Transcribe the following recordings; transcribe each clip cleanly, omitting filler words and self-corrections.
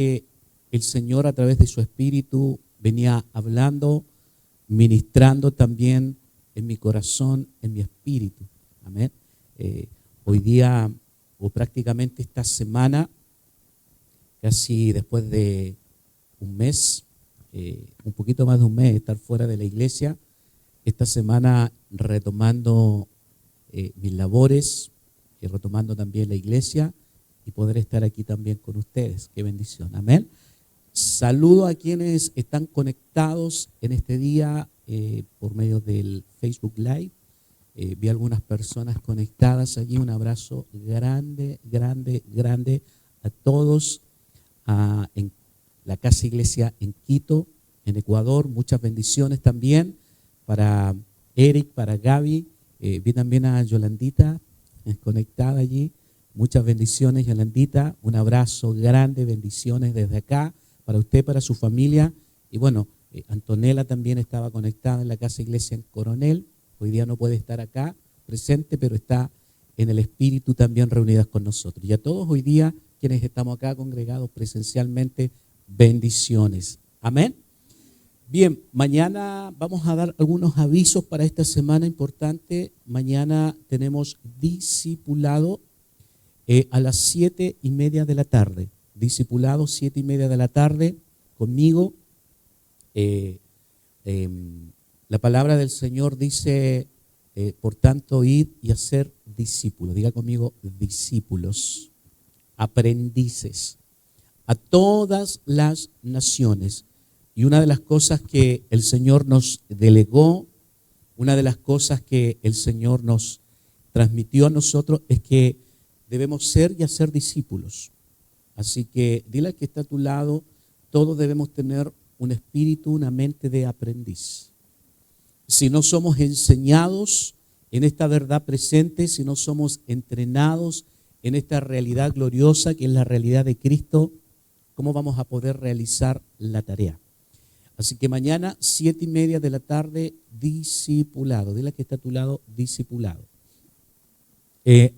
que el Señor a través de su Espíritu venía hablando, ministrando también en mi corazón, en mi espíritu. Amén. Hoy día, o prácticamente esta semana, casi después de un mes, un poquito más de un mes de estar fuera de la iglesia, esta semana retomando mis labores, y retomando también la iglesia y poder estar aquí también con ustedes. Qué bendición. Amén. Saludo a quienes están conectados en este día por medio del Facebook Live. Vi algunas personas conectadas allí. Un abrazo grande, grande, grande a todos en la Casa Iglesia en Quito, en Ecuador. Muchas bendiciones también para Eric, para Gaby. Vi también a Yolandita conectada allí. Muchas bendiciones, Yolandita. Un abrazo grande, bendiciones desde acá para usted, para su familia. Y bueno, Antonella también estaba conectada en la Casa Iglesia en Coronel. Hoy día no puede estar acá presente, pero está en el Espíritu también reunidas con nosotros. Y a todos hoy día, quienes estamos acá congregados presencialmente, bendiciones. Amén. Bien, mañana vamos a dar algunos avisos para esta semana importante. Mañana tenemos discipulado a las 7:30 de la tarde. Discipulado 7:30 de la tarde conmigo. La palabra del Señor dice, por tanto, id y hacer discípulos. Diga conmigo, discípulos, aprendices, a todas las naciones. Y una de las cosas que el Señor nos delegó, una de las cosas que el Señor nos transmitió a nosotros es que debemos ser y hacer discípulos. Así que dile al que está a tu lado, todos debemos tener un espíritu, una mente de aprendiz. Si no somos enseñados en esta verdad presente, si no somos entrenados en esta realidad gloriosa que es la realidad de Cristo, ¿cómo vamos a poder realizar la tarea? Así que mañana, 7:30 de la tarde, discipulado. Dile al que está a tu lado, discipulado.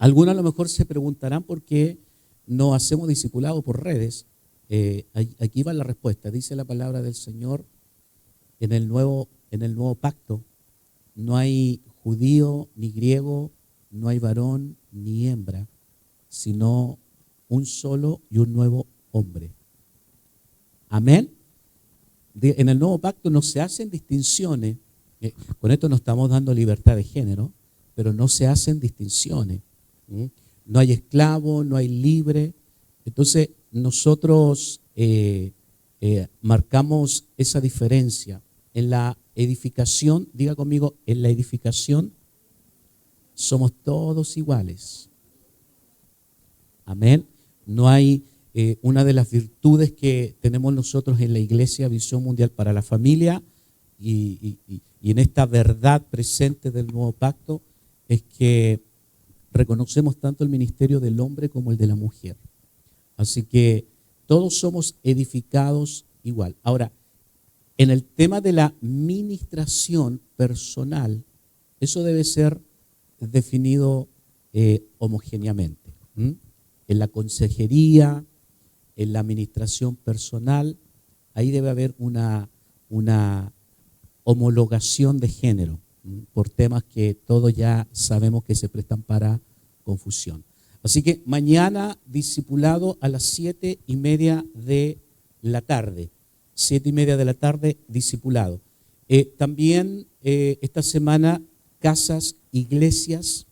Algunos a lo mejor se preguntarán por qué no hacemos discipulado por redes. Aquí va la respuesta. Dice la palabra del Señor en el nuevo pacto. No hay judío ni griego, no hay varón ni hembra, sino un solo y un nuevo hombre. Amén. En el nuevo pacto no se hacen distinciones. Con esto no estamos dando libertad de género, pero no se hacen distinciones. No hay esclavo, no hay libre. Entonces nosotros marcamos esa diferencia. En la edificación, diga conmigo, en la edificación somos todos iguales. Amén. No hay una de las virtudes que tenemos nosotros en la Iglesia Visión Mundial para la Familia y en esta verdad presente del nuevo pacto es que reconocemos tanto el ministerio del hombre como el de la mujer. Así que todos somos edificados igual. Ahora, en el tema de la ministración personal, eso debe ser definido homogéneamente. En la consejería, en la administración personal, ahí debe haber una homologación de género, por temas que todos ya sabemos que se prestan para confusión. Así que mañana discipulado a las 7:30 de la tarde. 7:30 de la tarde, discipulado. También esta semana, casas, iglesias,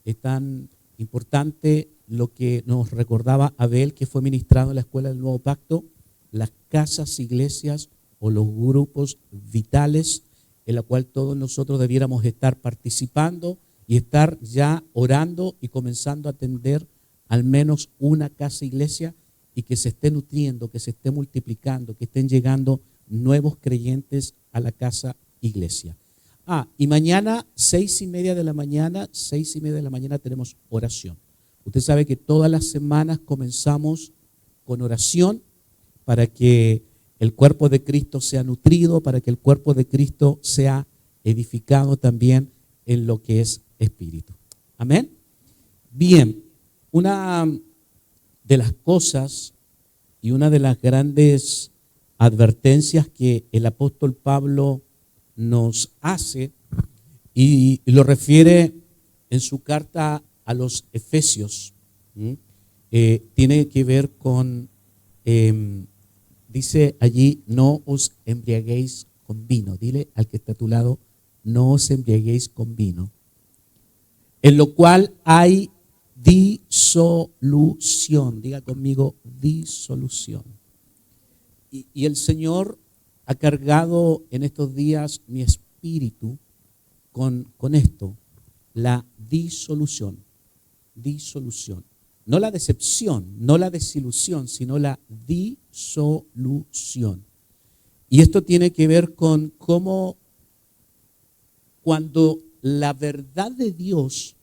es tan importante lo que nos recordaba Abel, que fue ministrado en la Escuela del Nuevo Pacto, las casas, iglesias o los grupos vitales en la cual todos nosotros debiéramos estar participando y estar ya orando y comenzando a atender al menos una casa iglesia y que se esté nutriendo, que se esté multiplicando, que estén llegando nuevos creyentes a la casa iglesia. Y mañana, 6:30 de la mañana, 6:30 de la mañana tenemos oración. Usted sabe que todas las semanas comenzamos con oración para que el cuerpo de Cristo sea nutrido, para que el cuerpo de Cristo sea edificado también en lo que es espíritu. Amén. Bien, una de las cosas Y una de las grandes advertencias que el apóstol Pablo nos hace, y lo refiere en su carta a los Efesios, tiene que ver con, dice allí, no os embriaguéis con vino. Dile al que está a tu lado, no os embriaguéis con vino, en lo cual hay disolución. Diga conmigo, disolución. Y el Señor ha cargado en estos días mi espíritu con esto, la disolución. Disolución. No la decepción, no la desilusión, sino la disolución. Y esto tiene que ver con cómo cuando la verdad de Dios,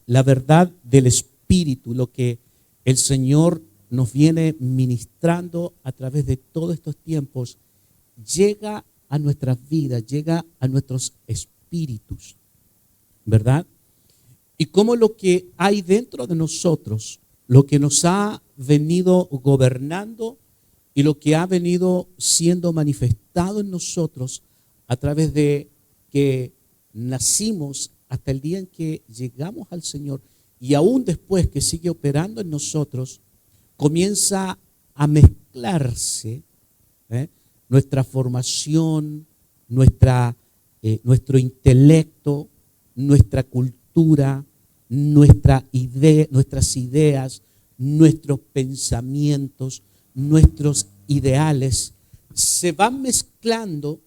la verdad del Espíritu, lo que el Señor nos viene ministrando a través de todos estos tiempos, llega a nuestras vidas, llega a nuestros espíritus, ¿verdad? Y cómo lo que hay dentro de nosotros, lo que nos ha venido gobernando y lo que ha venido siendo manifestado en nosotros a través de que nacimos hasta el día en que llegamos al Señor y aún después que sigue operando en nosotros, comienza a mezclarse nuestra formación, nuestro intelecto, nuestra cultura, nuestras ideas, nuestros pensamientos, nuestros ideales, se van mezclando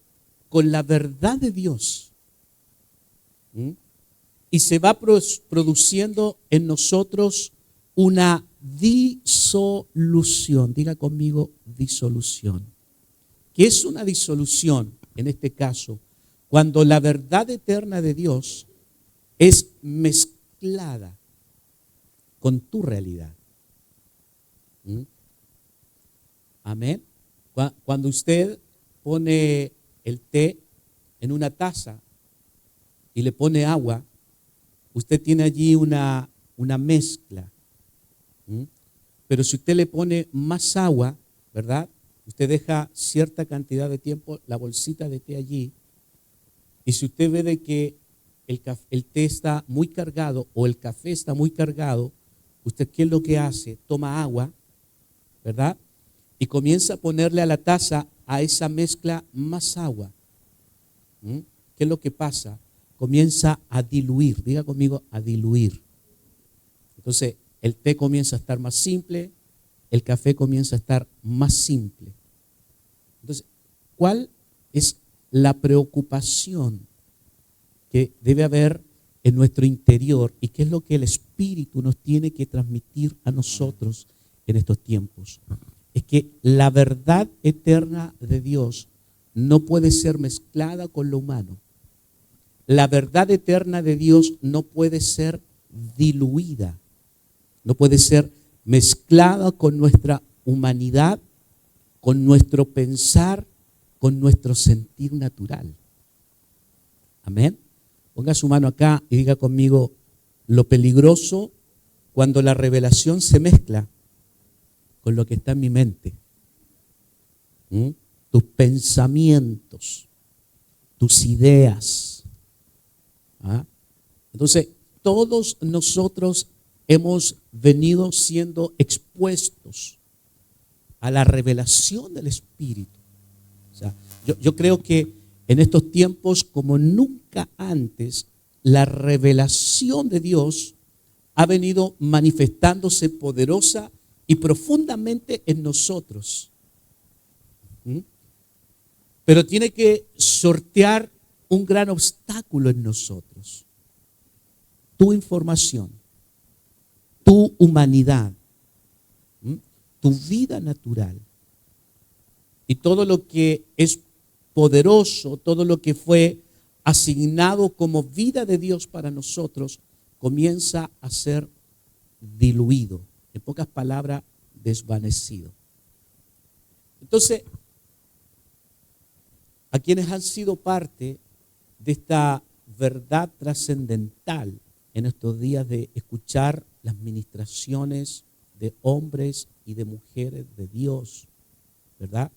con la verdad de Dios. Y se va produciendo en nosotros una disolución. Diga conmigo, disolución. ¿Qué es una disolución? En este caso, cuando la verdad eterna de Dios es mezclada con tu realidad. Amén. Cuando usted pone el té en una taza y le pone agua, usted tiene allí una mezcla. Pero si usted le pone más agua, ¿verdad? Usted deja cierta cantidad de tiempo la bolsita de té allí. Y si usted ve de que el té está muy cargado o el café está muy cargado, ¿usted qué es lo que hace? Toma agua, ¿verdad? Y comienza a ponerle a la taza, a esa mezcla, más agua. ¿Qué es lo que pasa? Comienza a diluir. Diga conmigo, a diluir. Entonces, el té comienza a estar más simple, el café comienza a estar más simple. Entonces, ¿cuál es la preocupación que debe haber en nuestro interior y qué es lo que el Espíritu nos tiene que transmitir a nosotros en estos tiempos? Es que la verdad eterna de Dios no puede ser mezclada con lo humano. La verdad eterna de Dios no puede ser diluida, no puede ser mezclada con nuestra humanidad, con nuestro pensar, con nuestro sentir natural. Amén. Ponga su mano acá y diga conmigo, lo peligroso cuando la revelación se mezcla con lo que está en mi mente. Tus pensamientos, tus ideas. Entonces, todos nosotros hemos venido siendo expuestos a la revelación del Espíritu. O sea, yo creo que en estos tiempos, como nunca antes, la revelación de Dios ha venido manifestándose poderosa y profundamente en nosotros. Pero tiene que sortear un gran obstáculo en nosotros. Tu información, tu humanidad, tu vida natural y todo lo que es poderoso, todo lo que fue asignado como vida de Dios para nosotros, comienza a ser diluido. En pocas palabras, desvanecido. Entonces, a quienes han sido parte de esta verdad trascendental en estos días de escuchar las ministraciones de hombres y de mujeres de Dios, ¿verdad?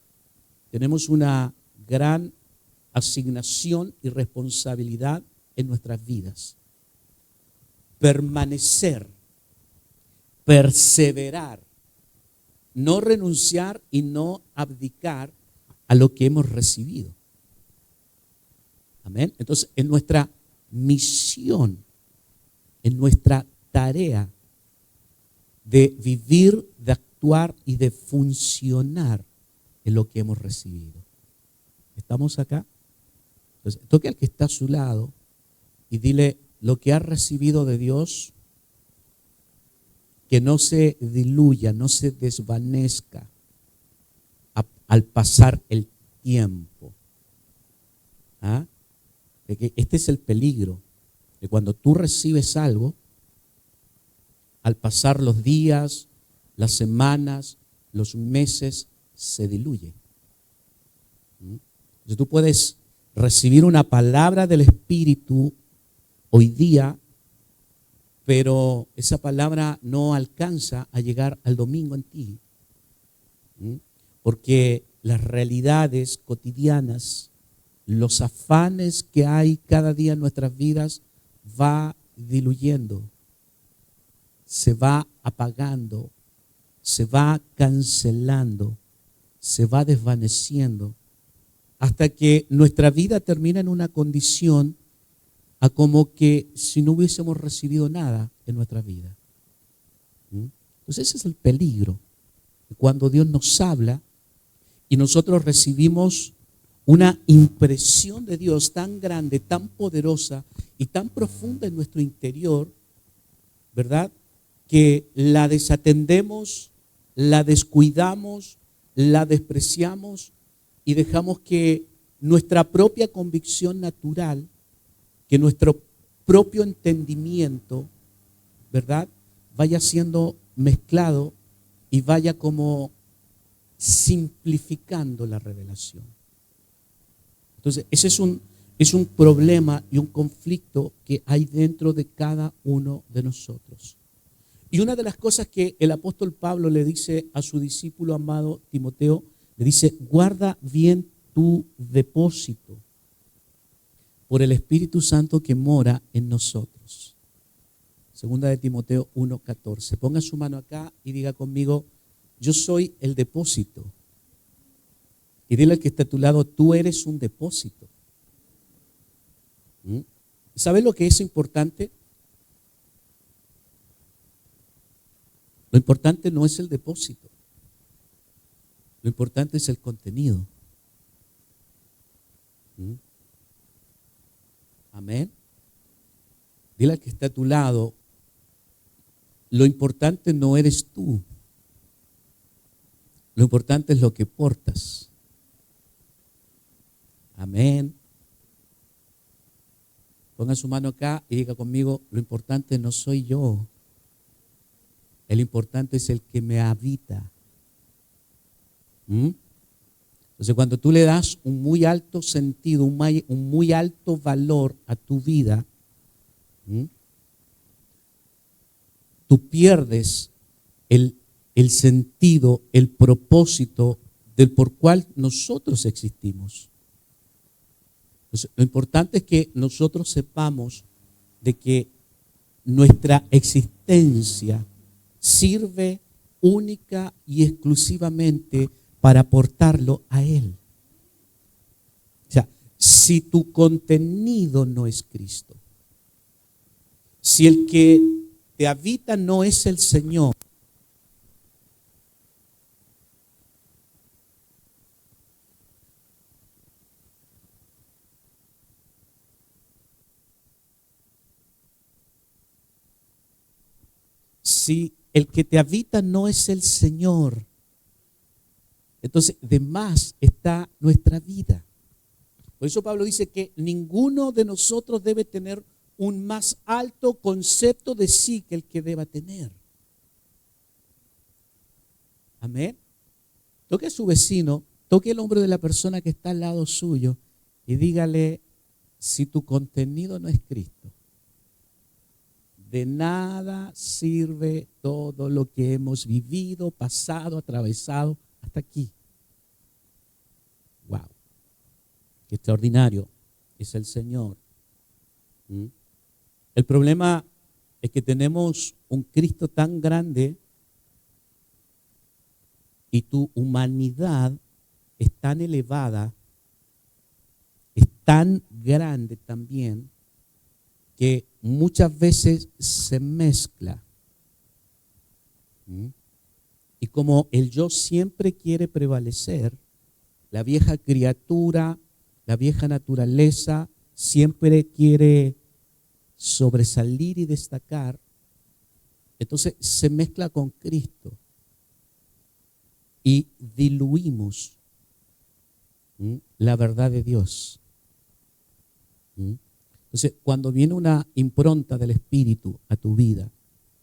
Tenemos una gran asignación y responsabilidad en nuestras vidas. Permanecer, perseverar, no renunciar y no abdicar a lo que hemos recibido. Amén. Entonces, en nuestra misión, en nuestra tarea de vivir, de actuar y de funcionar en lo que hemos recibido. ¿Estamos acá? Entonces, toque al que está a su lado y dile: lo que has recibido de Dios, que no se diluya, no se desvanezca al pasar el tiempo. ¿Ah? De que este es el peligro, de cuando tú recibes algo, al pasar los días, las semanas, los meses, se diluye. Entonces tú puedes recibir una palabra del Espíritu hoy día, pero esa palabra no alcanza a llegar al domingo en ti. Porque las realidades cotidianas, los afanes que hay cada día en nuestras vidas, va diluyendo, se va apagando, se va cancelando, se va desvaneciendo, hasta que nuestra vida termina en una condición a como que si no hubiésemos recibido nada en nuestra vida. Entonces ese es el peligro, cuando Dios nos habla y nosotros recibimos una impresión de Dios tan grande, tan poderosa y tan profunda en nuestro interior, ¿verdad? Que la desatendemos, la descuidamos, la despreciamos y dejamos que nuestra propia convicción natural, que nuestro propio entendimiento, ¿verdad?, vaya siendo mezclado y vaya como simplificando la revelación. Entonces, ese es un problema y un conflicto que hay dentro de cada uno de nosotros. Y una de las cosas que el apóstol Pablo le dice a su discípulo amado Timoteo, le dice: guarda bien tu depósito por el Espíritu Santo que mora en nosotros. Segunda de Timoteo 1:14. Ponga su mano acá y diga conmigo: yo soy el depósito. Y dile al que está a tu lado: tú eres un depósito. ¿Sabes lo que es importante? Lo importante no es el depósito. Lo importante es el contenido. Amén. Dile al que está a tu lado: lo importante no eres tú. Lo importante es lo que portas. Amén. Ponga su mano acá y diga conmigo: lo importante no soy yo. El importante es el que me habita. Entonces, cuando tú le das un muy alto sentido, un muy alto valor a tu vida, tú pierdes el sentido, el propósito del por cual nosotros existimos. Entonces, lo importante es que nosotros sepamos de que nuestra existencia sirve única y exclusivamente para aportarlo a Él. O sea, si tu contenido no es Cristo, si el que te habita no es el Señor, si el que te habita no es el Señor, entonces de más está nuestra vida. Por eso Pablo dice que ninguno de nosotros debe tener un más alto concepto de sí que el que deba tener. Amén. Toque a su vecino, toque el hombro de la persona que está al lado suyo y dígale: si tu contenido no es Cristo, De nada sirve todo lo que hemos vivido, pasado, atravesado hasta aquí. Wow, qué extraordinario es el Señor. El problema es que tenemos un Cristo tan grande y tu humanidad es tan elevada, es tan grande también, que muchas veces se mezcla. Y como el yo siempre quiere prevalecer, la vieja criatura, la vieja naturaleza, siempre quiere sobresalir y destacar, entonces se mezcla con Cristo y diluimos la verdad de Dios. Entonces, cuando viene una impronta del Espíritu a tu vida,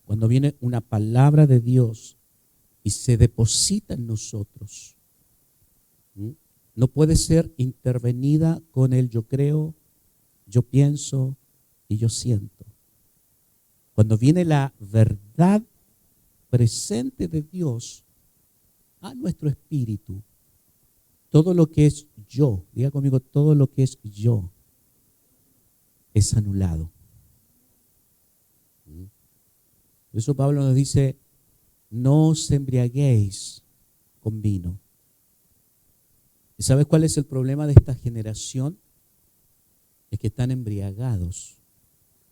cuando viene una palabra de Dios y se deposita en nosotros, no puede ser intervenida con el yo creo, yo pienso y yo siento. Cuando viene la verdad presente de Dios a nuestro espíritu, todo lo que es yo, diga conmigo, todo lo que es yo, es anulado. Por eso Pablo nos dice, no os embriaguéis con vino. ¿Y sabes cuál es el problema de esta generación? Es que están embriagados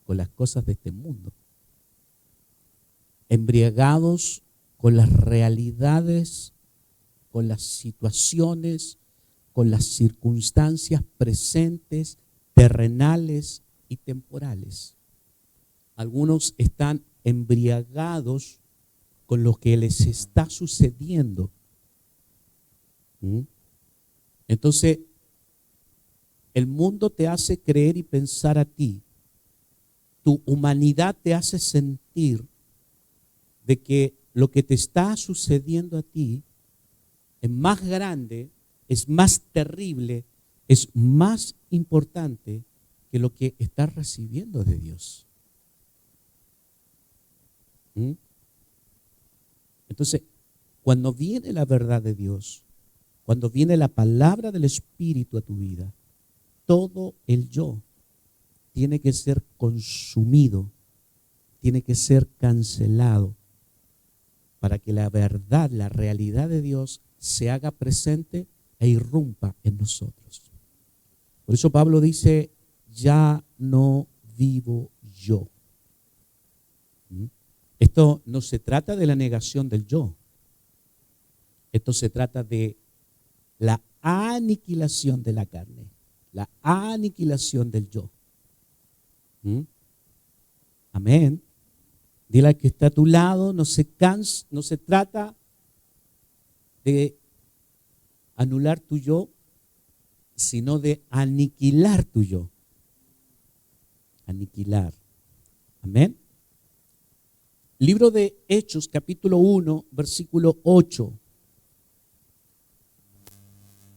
con las cosas de este mundo. Embriagados con las realidades, con las situaciones, con las circunstancias presentes, terrenales y temporales. Algunos están embriagados con lo que les está sucediendo. Entonces, el mundo te hace creer y pensar a ti. Tu humanidad te hace sentir de que lo que te está sucediendo a ti es más grande, es más terrible, es más importante que lo que estás recibiendo de Dios. Entonces, cuando viene la verdad de Dios, cuando viene la palabra del Espíritu a tu vida, todo el yo tiene que ser consumido, tiene que ser cancelado para que la verdad, la realidad de Dios se haga presente e irrumpa en nosotros. Por eso Pablo dice, ya no vivo yo. Esto no se trata de la negación del yo. Esto se trata de la aniquilación de la carne, la aniquilación del yo. Amén. Dile al que está a tu lado, no se trata de anular tu yo, sino de aniquilar tu yo. Aniquilar. Amén. Libro de Hechos, capítulo 1, versículo 8.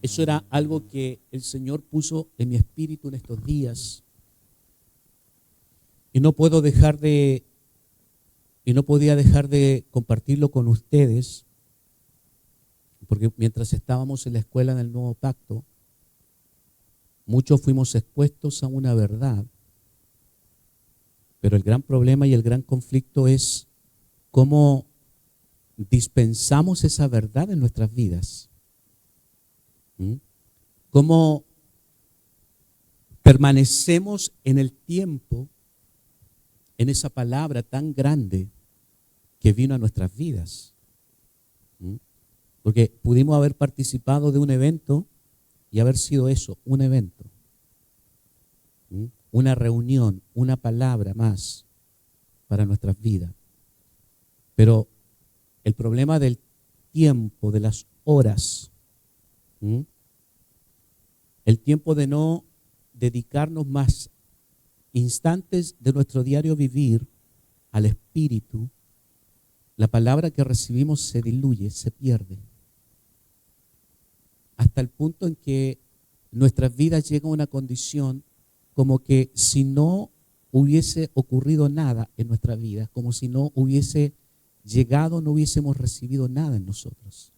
Eso era algo que el Señor puso en mi espíritu en estos días. Y no podía dejar de compartirlo con ustedes, porque mientras estábamos en la escuela del Nuevo Pacto, muchos fuimos expuestos a una verdad, pero el gran problema y el gran conflicto es cómo dispensamos esa verdad en nuestras vidas. Cómo permanecemos en el tiempo, en esa palabra tan grande que vino a nuestras vidas. Porque pudimos haber participado de un evento y haber sido eso, un evento. Una reunión, una palabra más para nuestras vidas. Pero el problema del tiempo, de las horas, el tiempo de no dedicarnos más instantes de nuestro diario vivir al Espíritu, la palabra que recibimos se diluye, se pierde. Hasta el punto en que nuestras vidas llegan a una condición como que si no hubiese ocurrido nada en nuestra vida, como si no hubiese llegado, no hubiésemos recibido nada en nosotros.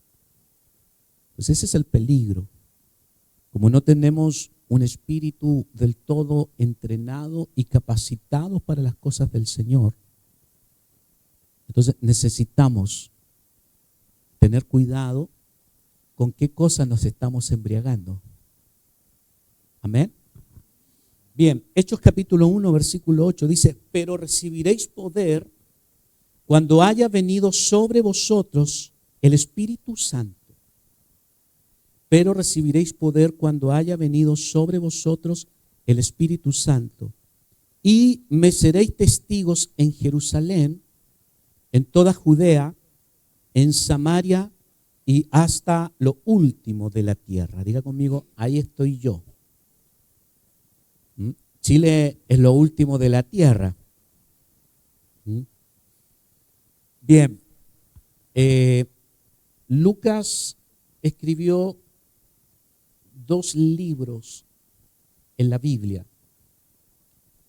Pues ese es el peligro. Como no tenemos un espíritu del todo entrenado y capacitado para las cosas del Señor, entonces necesitamos tener cuidado con qué cosas nos estamos embriagando. Amén. Bien, Hechos capítulo 1, versículo 8 dice: pero recibiréis poder cuando haya venido sobre vosotros el Espíritu Santo. Pero recibiréis poder cuando haya venido sobre vosotros el Espíritu Santo. Y me seréis testigos en Jerusalén, en toda Judea, en Samaria y hasta lo último de la tierra. Diga conmigo, ahí estoy yo. Chile es lo último de la tierra. Bien, Lucas escribió 2 libros en la Biblia.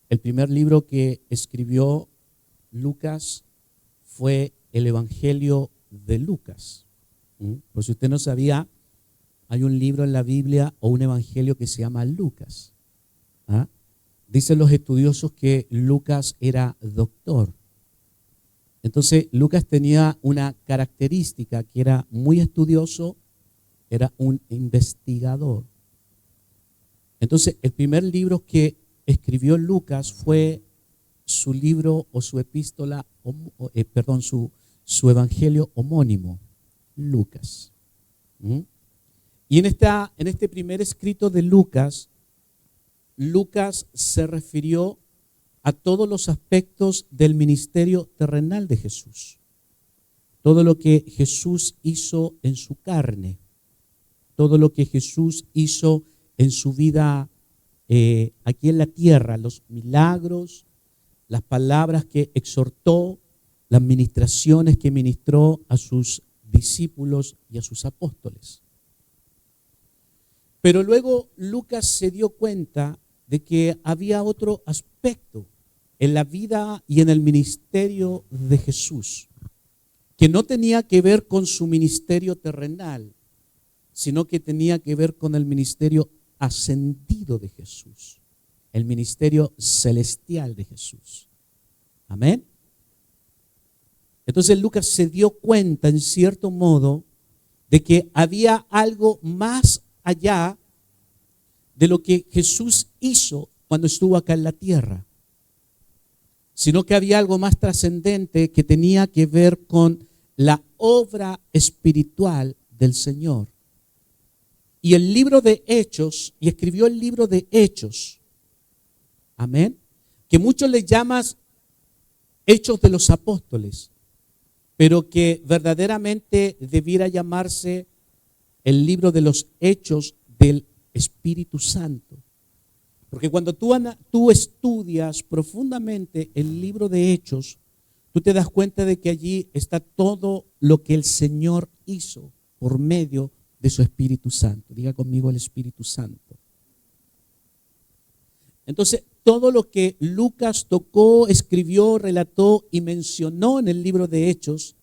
El primer libro que escribió Lucas fue el Evangelio de Lucas. Pues si usted no sabía, hay un libro en la Biblia o un evangelio que se llama Lucas. Dicen los estudiosos que Lucas era doctor. Entonces Lucas tenía una característica, que era muy estudioso, era un investigador. Entonces el primer libro que escribió Lucas fue su libro o su epístola, su evangelio homónimo, Lucas. Y en este primer escrito de Lucas, Lucas se refirió a todos los aspectos del ministerio terrenal de Jesús. Todo lo que Jesús hizo en su carne, todo lo que Jesús hizo en su vida aquí en la tierra, los milagros, las palabras que exhortó, las ministraciones que ministró a sus discípulos y a sus apóstoles. Pero luego Lucas se dio cuenta de que había otro aspecto en la vida y en el ministerio de Jesús, que no tenía que ver con su ministerio terrenal, sino que tenía que ver con el ministerio ascendido de Jesús, el ministerio celestial de Jesús. Amén. Entonces Lucas se dio cuenta, en cierto modo, de que había algo más allá de lo que Jesús hizo cuando estuvo acá en la tierra, sino que había algo más trascendente que tenía que ver con la obra espiritual del Señor. Y el libro de Hechos, y escribió el libro de Hechos, amén, que muchos le llaman Hechos de los Apóstoles, pero que verdaderamente debiera llamarse el libro de los Hechos del Espíritu Santo. Porque cuando tú estudias profundamente el libro de Hechos, tú te das cuenta de que allí está todo lo que el Señor hizo por medio de su Espíritu Santo. Diga conmigo, el Espíritu Santo. Entonces, todo lo que Lucas tocó, escribió, relató y mencionó en el libro de Hechos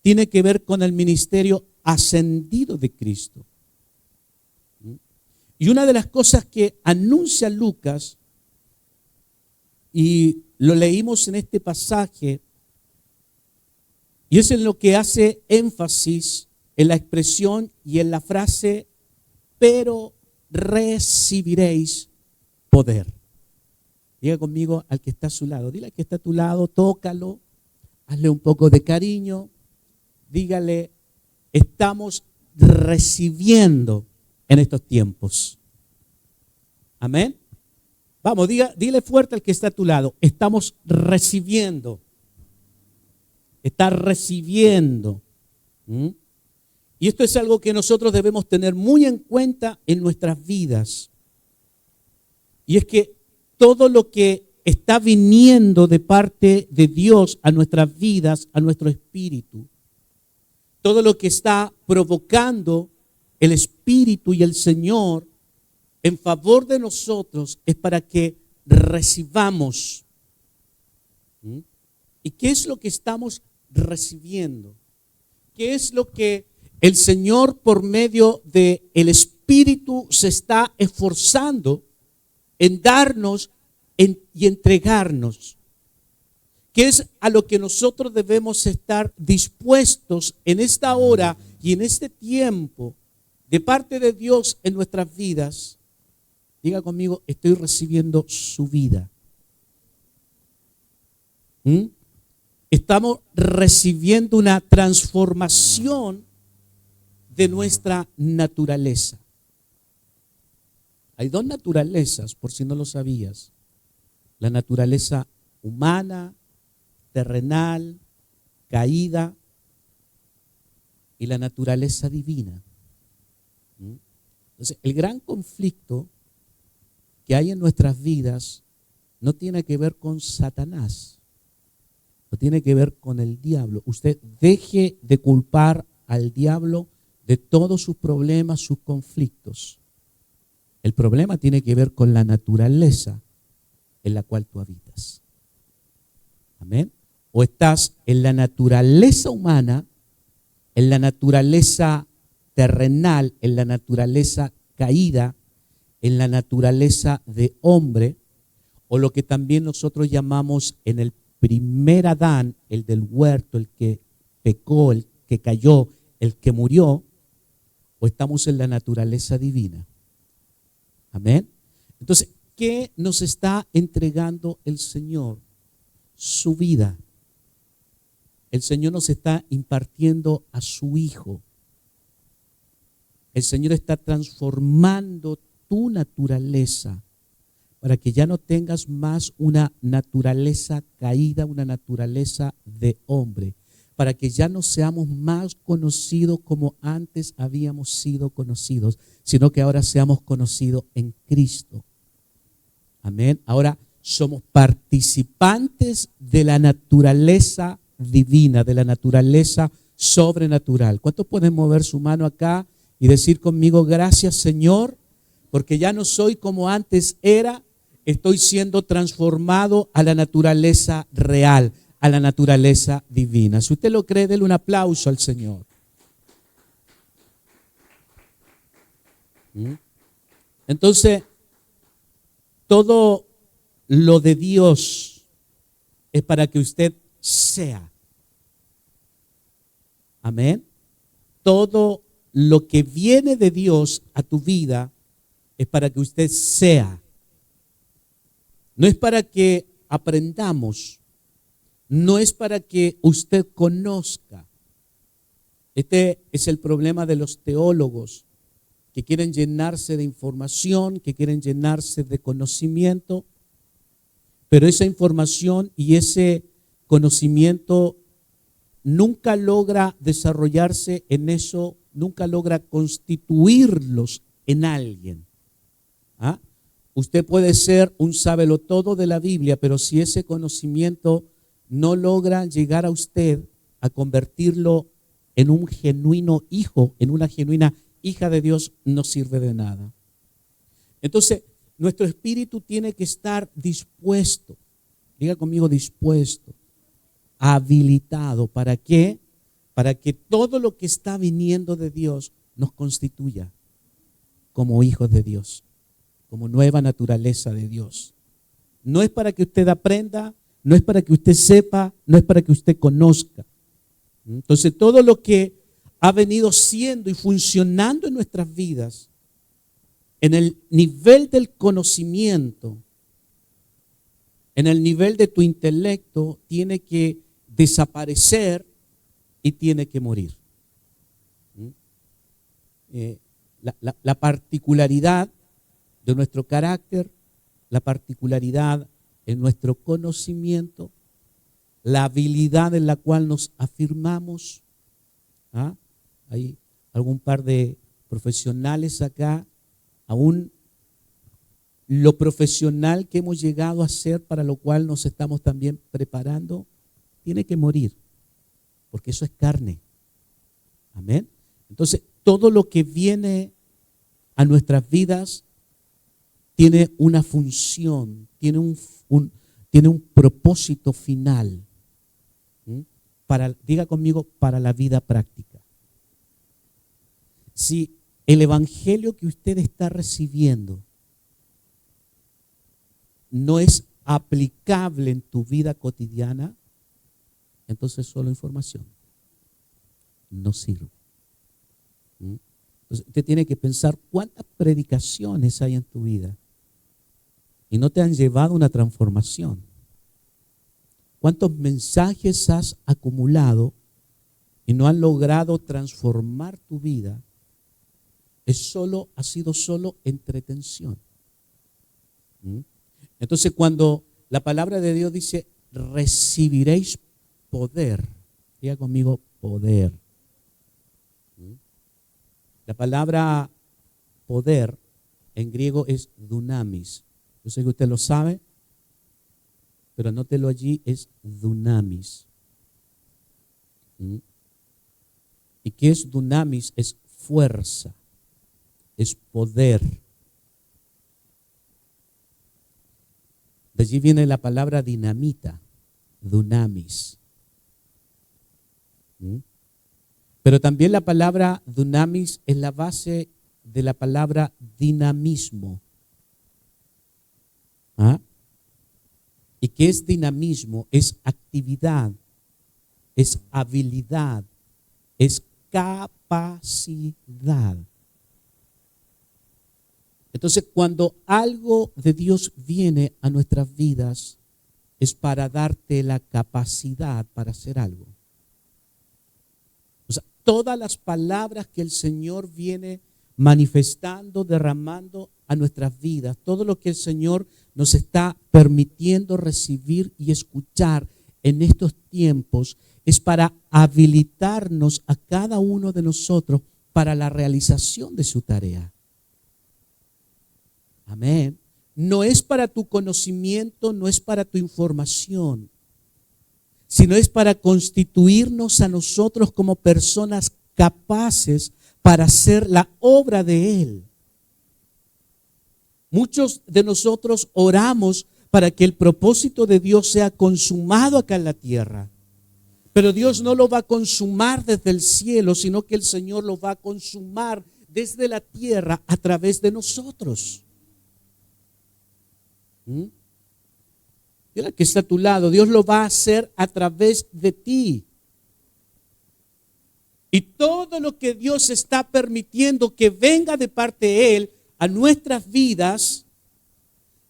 tiene que ver con el ministerio ascendido de Cristo. Y una de las cosas que anuncia Lucas, y lo leímos en este pasaje, y es en lo que hace énfasis en la expresión y en la frase, pero recibiréis poder. Diga conmigo al que está a su lado, dile al que está a tu lado, tócalo, hazle un poco de cariño, dígale, estamos recibiendo en estos tiempos. Amén. Vamos, dile fuerte al que está a tu lado, estamos recibiendo. Está recibiendo. Y esto es algo que nosotros debemos tener muy en cuenta en nuestras vidas. Y es que todo lo que está viniendo de parte de Dios a nuestras vidas, a nuestro espíritu, todo lo que está provocando el Espíritu y el Señor en favor de nosotros es para que recibamos. ¿Mm? ¿Y qué es lo que estamos recibiendo? ¿Qué es lo que el Señor por medio del Espíritu se está esforzando en darnos y entregarnos? ¿Qué es a lo que nosotros debemos estar dispuestos en esta hora y en este tiempo de parte de Dios en nuestras vidas? Diga conmigo, estoy recibiendo su vida. Estamos recibiendo una transformación de nuestra naturaleza. Hay dos naturalezas, por si no lo sabías. La naturaleza humana, terrenal, caída, y la naturaleza divina. Entonces, el gran conflicto que hay en nuestras vidas no tiene que ver con Satanás, no tiene que ver con el diablo. Usted deje de culpar al diablo de todos sus problemas, sus conflictos. El problema tiene que ver con la naturaleza en la cual tú habitas. Amén. O estás en la naturaleza humana, en la naturaleza terrenal, en la naturaleza caída, en la naturaleza de hombre, o lo que también nosotros llamamos en el primer Adán, el del huerto, el que pecó, el que cayó, el que murió, o estamos en la naturaleza divina. Amén. Entonces, ¿qué nos está entregando el Señor? Su vida. El Señor nos está impartiendo a su Hijo. El Señor está transformando tu naturaleza para que ya no tengas más una naturaleza caída, una naturaleza de hombre, para que ya no seamos más conocidos como antes habíamos sido conocidos, sino que ahora seamos conocidos en Cristo. Amén. Ahora somos participantes de la naturaleza divina, de la naturaleza sobrenatural. ¿Cuántos pueden mover su mano acá y decir conmigo, gracias Señor, porque ya no soy como antes era, estoy siendo transformado a la naturaleza real, a la naturaleza divina? Si usted lo cree, déle un aplauso al Señor. Entonces, todo lo de Dios es para que usted sea. Amén. Todo lo que viene de Dios a tu vida es para que usted sea. No es para que aprendamos. No es para que usted conozca. Este es el problema de los teólogos que quieren llenarse de información, que quieren llenarse de conocimiento, pero esa información y ese conocimiento nunca logra desarrollarse en eso, nunca logra constituirlos en alguien. ¿Ah? Usted puede ser un sabelotodo de la Biblia, pero si ese conocimiento no logra llegar a usted a convertirlo en un genuino hijo, en una genuina hija de Dios, no sirve de nada. Entonces, nuestro espíritu tiene que estar dispuesto, diga conmigo dispuesto, habilitado. ¿Para qué? Para que todo lo que está viniendo de Dios nos constituya como hijos de Dios, como nueva naturaleza de Dios. No es para que usted aprenda, no es para que usted sepa, no es para que usted conozca. Entonces, todo lo que ha venido siendo y funcionando en nuestras vidas, en el nivel del conocimiento, en el nivel de tu intelecto, tiene que desaparecer y tiene que morir. La particularidad de nuestro carácter, la particularidad en nuestro conocimiento, la habilidad en la cual nos afirmamos. Hay algún par de profesionales acá, aún lo profesional que hemos llegado a ser, para lo cual nos estamos también preparando, tiene que morir, porque eso es carne. Amén. Entonces, todo lo que viene a nuestras vidas tiene una función, tiene un propósito final. Diga conmigo, para la vida práctica. Si el evangelio que usted está recibiendo no es aplicable en tu vida cotidiana, entonces solo información. No sirve. Entonces, usted tiene que pensar cuántas predicaciones hay en tu vida y no te han llevado a una transformación. ¿Cuántos mensajes has acumulado y no han logrado transformar tu vida? Ha sido solo entretención. Entonces, cuando la palabra de Dios dice, recibiréis poder, diga conmigo, poder. La palabra poder en griego es dunamis. Yo sé que usted lo sabe, pero anótelo allí, es dunamis. ¿Y qué es dunamis? Es fuerza, es poder. De allí viene la palabra dinamita, dunamis. Pero también la palabra dunamis es la base de la palabra dinamismo. ¿Y qué es dinamismo? Es actividad, es habilidad, es capacidad. Entonces, cuando algo de Dios viene a nuestras vidas, es para darte la capacidad para hacer algo. O sea, todas las palabras que el Señor viene manifestando, derramando a nuestras vidas, todo lo que el Señor nos está permitiendo recibir y escuchar en estos tiempos, es para habilitarnos a cada uno de nosotros para la realización de su tarea. Amén. No es para tu conocimiento, no es para tu información, sino es para constituirnos a nosotros como personas capaces para hacer la obra de Él. Muchos de nosotros oramos para que el propósito de Dios sea consumado acá en la tierra. Pero Dios no lo va a consumar desde el cielo, sino que el Señor lo va a consumar desde la tierra a través de nosotros. Mira que está a tu lado, Dios lo va a hacer a través de ti. Y todo lo que Dios está permitiendo que venga de parte de Él a nuestras vidas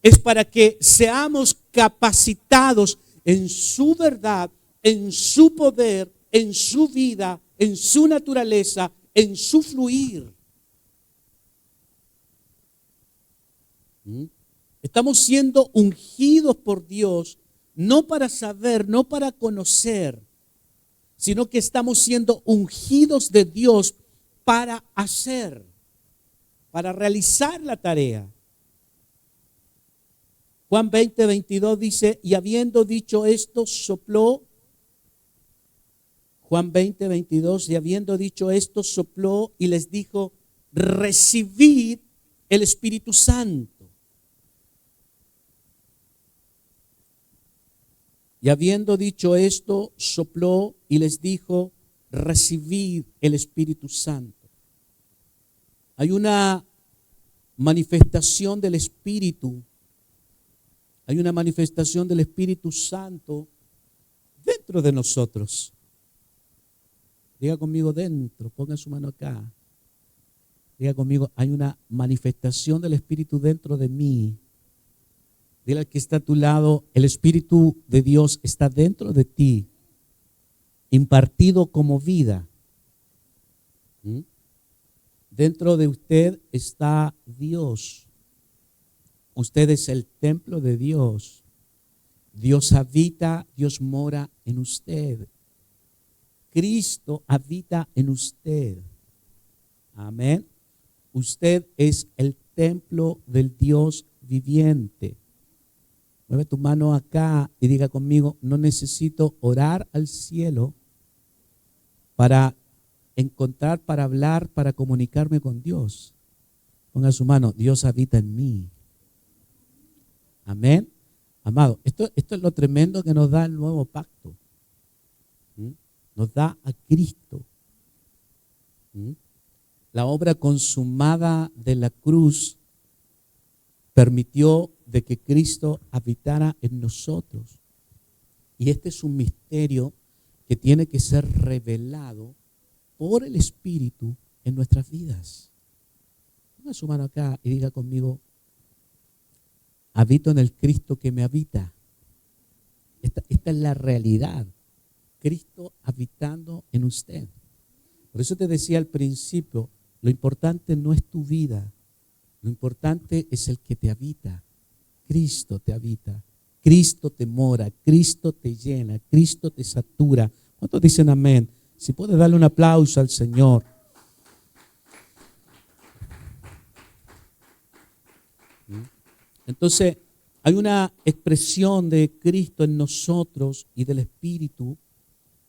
es para que seamos capacitados en su verdad, en su poder, en su vida, en su naturaleza, en su fluir. Estamos siendo ungidos por Dios, no para saber, no para conocer, sino que estamos siendo ungidos de Dios para hacer, para realizar la tarea. Juan 20:22 dice, y habiendo dicho esto, sopló. Juan 20:22, y habiendo dicho esto, sopló y les dijo, recibid el Espíritu Santo. Y habiendo dicho esto, sopló y les dijo, recibid el Espíritu Santo. Hay una manifestación del Espíritu. Hay una manifestación del Espíritu Santo dentro de nosotros. Diga conmigo dentro, ponga su mano acá. Diga conmigo, hay una manifestación del Espíritu dentro de mí. Dile al que está a tu lado, el Espíritu de Dios está dentro de ti, impartido como vida. Dentro de usted está Dios. Usted es el templo de Dios. Dios habita, Dios mora en usted. Cristo habita en usted. Amén. Usted es el templo del Dios viviente. Mueve tu mano acá y diga conmigo, no necesito orar al cielo para encontrar, para hablar, para comunicarme con Dios. Ponga su mano, Dios habita en mí. Amén. Amado, esto es lo tremendo que nos da el nuevo pacto. ¿Mm? Nos da a Cristo. ¿Mm? La obra consumada de la cruz permitió de que Cristo habitara en nosotros. Y este es un misterio que tiene que ser revelado por el Espíritu en nuestras vidas. Ponga su mano acá y diga conmigo: habito en el Cristo que me habita. Esta es la realidad. Cristo habitando en usted. Por eso te decía al principio, lo importante no es tu vida, lo importante es el que te habita. Cristo te habita, Cristo te mora, Cristo te llena, Cristo te satura. ¿Cuántos dicen amén? Si puedes darle un aplauso al Señor. Entonces, hay una expresión de Cristo en nosotros y del Espíritu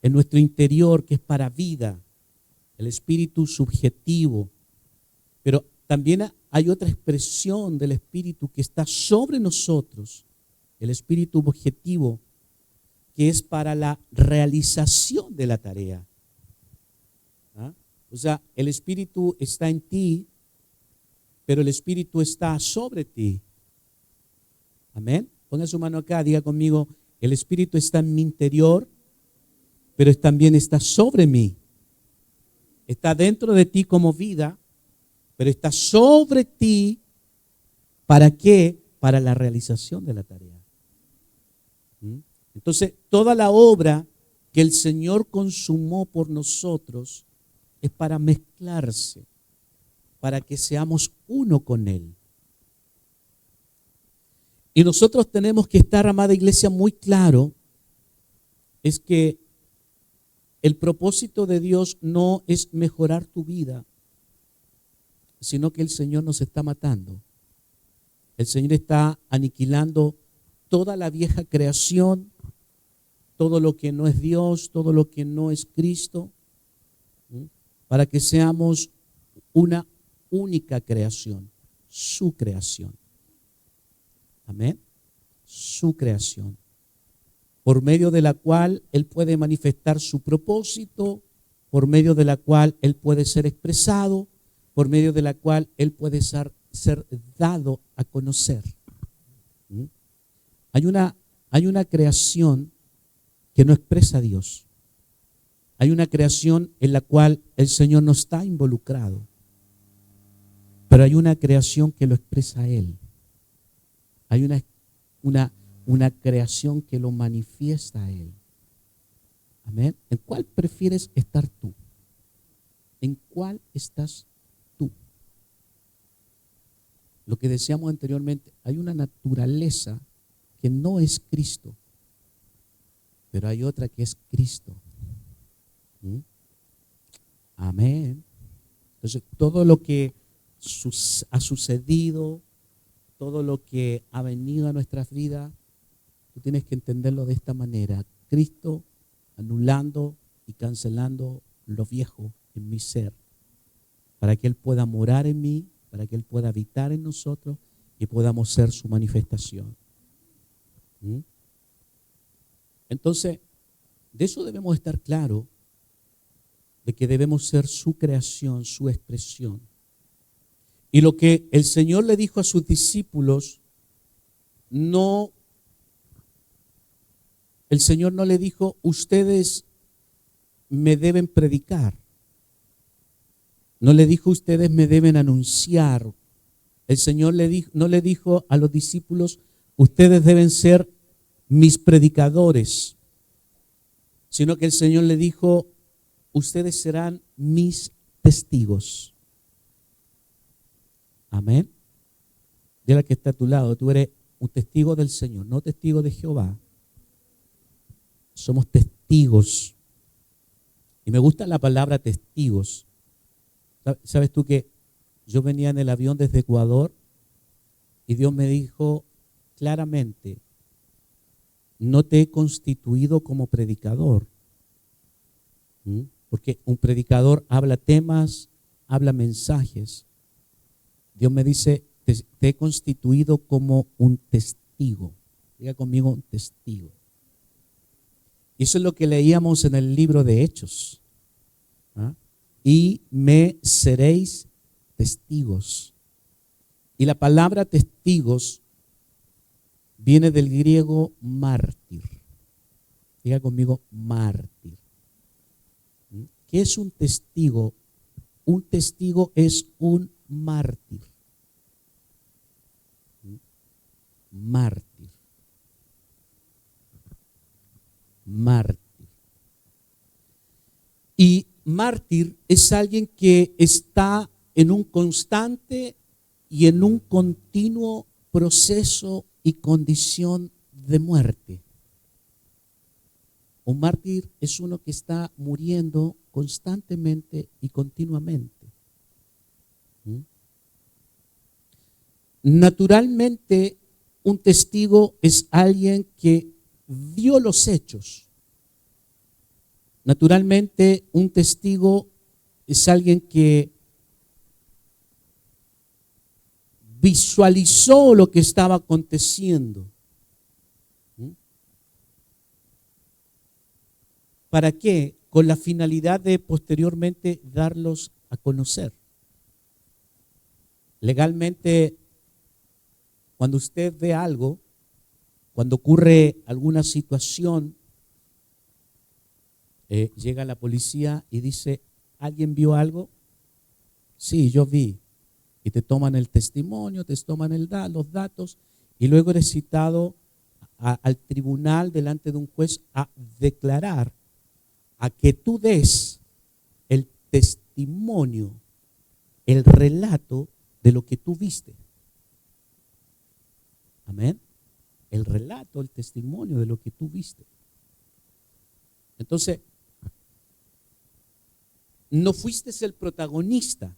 en nuestro interior que es para vida, el Espíritu subjetivo. Pero también hay otra expresión del Espíritu que está sobre nosotros, el Espíritu objetivo, que es para la realización de la tarea. ¿Ah? O sea, el Espíritu está en ti, pero el Espíritu está sobre ti. Amén. Ponga su mano acá, diga conmigo: el Espíritu está en mi interior, pero también está sobre mí. Está dentro de ti como vida, pero está sobre ti. ¿Para qué? Para la realización de la tarea. Entonces, toda la obra que el Señor consumó por nosotros es para mezclarse, para que seamos uno con Él. Y nosotros tenemos que estar, amada iglesia, muy claro, es que el propósito de Dios no es mejorar tu vida, sino que el Señor nos está matando. El Señor está aniquilando toda la vieja creación, todo lo que no es Dios, todo lo que no es Cristo, para que seamos una única creación, su creación. Amén. Su creación, por medio de la cual Él puede manifestar su propósito, por medio de la cual Él puede ser expresado, por medio de la cual Él puede ser dado a conocer. Hay una creación que no expresa a Dios. Hay una creación en la cual el Señor no está involucrado, pero hay una creación que lo expresa a Él. Hay una creación que lo manifiesta a Él. Amén. ¿En cuál prefieres estar tú? ¿En cuál estás tú? Lo que decíamos anteriormente, hay una naturaleza que no es Cristo, pero hay otra que es Cristo. Amén. Entonces, todo lo que ha sucedido, todo lo que ha venido a nuestras vidas, tú tienes que entenderlo de esta manera: Cristo anulando y cancelando lo viejo en mi ser, para que Él pueda morar en mí, para que Él pueda habitar en nosotros y podamos ser su manifestación. Entonces, de eso debemos estar claros, de que debemos ser su creación, su expresión. Y lo que el Señor le dijo a sus discípulos, el Señor no le dijo: ustedes me deben predicar. No le dijo: ustedes me deben anunciar. El Señor no le dijo a los discípulos: ustedes deben ser mis predicadores. Sino que el Señor le dijo: ustedes serán mis testigos. Amén. Dile al que está a tu lado: tú eres un testigo del Señor, no testigo de Jehová. Somos testigos. Y me gusta la palabra testigos. ¿Sabes tú que yo venía en el avión desde Ecuador y Dios me dijo claramente: no te he constituido como predicador? Porque un predicador habla temas, habla mensajes. Dios me dice: te he constituido como un testigo. Diga conmigo, un testigo. Y eso es lo que leíamos en el libro de Hechos. ¿Ah? Y me seréis testigos. Y la palabra testigos viene del griego mártir. Diga conmigo, mártir. ¿Qué es un testigo? Un testigo es un mártir. Mártir. Mártir. Y mártir es alguien que está en un constante y en un continuo proceso y condición de muerte. Un mártir es uno que está muriendo constantemente y continuamente. Naturalmente, un testigo es alguien que vio los hechos. Naturalmente, un testigo es alguien que visualizó lo que estaba aconteciendo. ¿Para qué? Con la finalidad de posteriormente darlos a conocer. Legalmente, cuando usted ve algo, cuando ocurre alguna situación, llega la policía y dice, ¿alguien vio algo? Sí, yo vi. Y te toman el testimonio, te toman los datos y luego eres citado al tribunal delante de un juez a declarar, a que tú des el testimonio, el relato de lo que tú viste. Amén. El relato, el testimonio de lo que tú viste. Entonces, no fuiste el protagonista,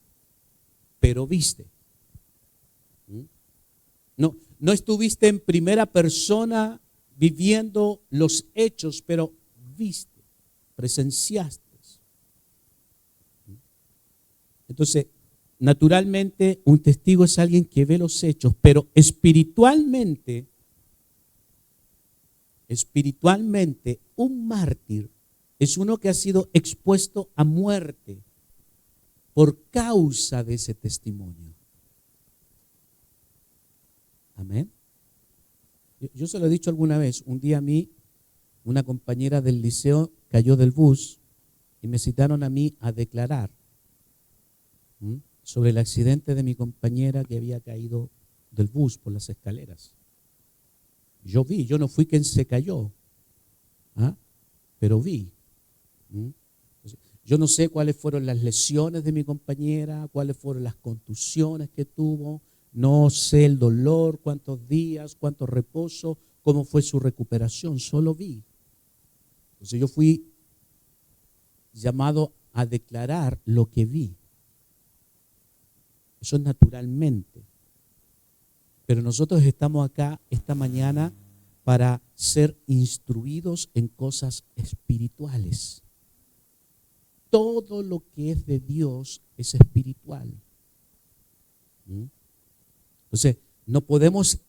pero viste. No estuviste en primera persona viviendo los hechos, pero viste, presenciaste. Entonces, naturalmente, un testigo es alguien que ve los hechos, pero espiritualmente, un mártir es uno que ha sido expuesto a muerte por causa de ese testimonio. Amén. Yo se lo he dicho alguna vez. Un día a mí, una compañera del liceo cayó del bus y me citaron a mí a declarar sobre el accidente de mi compañera que había caído del bus por las escaleras. Yo vi, yo no fui quien se cayó, pero vi. Yo no sé cuáles fueron las lesiones de mi compañera, cuáles fueron las contusiones que tuvo, no sé el dolor, cuántos días, cuánto reposo, cómo fue su recuperación, solo vi. Entonces yo fui llamado a declarar lo que vi. Eso es naturalmente. Pero nosotros estamos acá esta mañana para ser instruidos en cosas espirituales. Todo lo que es de Dios es espiritual. Entonces, no podemos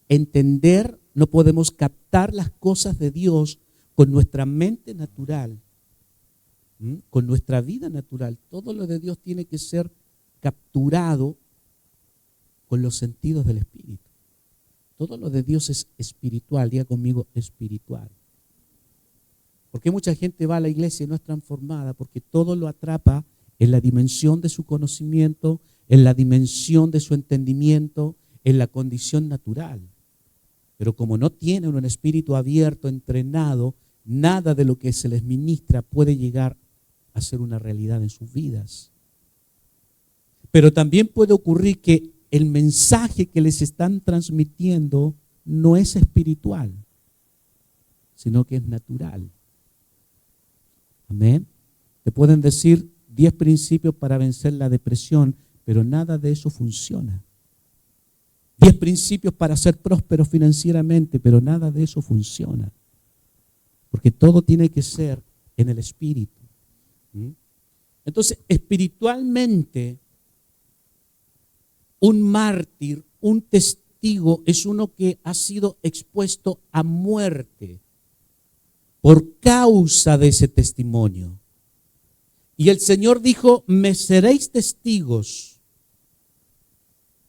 entender, no podemos captar las cosas de Dios con nuestra mente natural, con nuestra vida natural. Todo lo de Dios tiene que ser capturado con los sentidos del Espíritu. Todo lo de Dios es espiritual, diga conmigo, espiritual. ¿Por qué mucha gente va a la iglesia y no es transformada? Porque todo lo atrapa en la dimensión de su conocimiento, en la dimensión de su entendimiento, en la condición natural. Pero como no tienen un espíritu abierto, entrenado, nada de lo que se les ministra puede llegar a ser una realidad en sus vidas. Pero también puede ocurrir que el mensaje que les están transmitiendo no es espiritual, sino que es natural. Amén. Te pueden decir 10 principios para vencer la depresión, pero nada de eso funciona. 10 principios para ser próspero financieramente, pero nada de eso funciona. Porque todo tiene que ser en el espíritu. Entonces, espiritualmente, un mártir, un testigo testigo es uno que ha sido expuesto a muerte por causa de ese testimonio. Y el Señor dijo, me seréis testigos.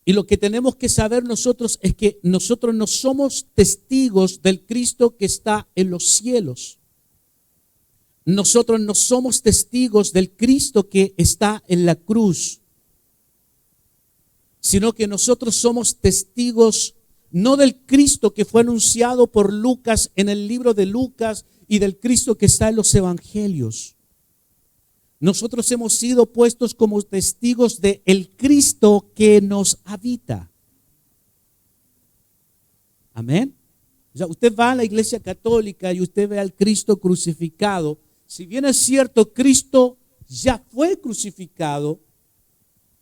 Y lo que tenemos que saber nosotros es que nosotros no somos testigos del Cristo que está en los cielos. Nosotros no somos testigos del Cristo que está en la cruz, sino que nosotros somos testigos no del Cristo que fue anunciado por Lucas en el libro de Lucas y del Cristo que está en los evangelios. Nosotros hemos sido puestos como testigos de el Cristo que nos habita. Amén. O sea, usted va a la iglesia católica y usted ve al Cristo crucificado. Si bien es cierto, Cristo ya fue crucificado,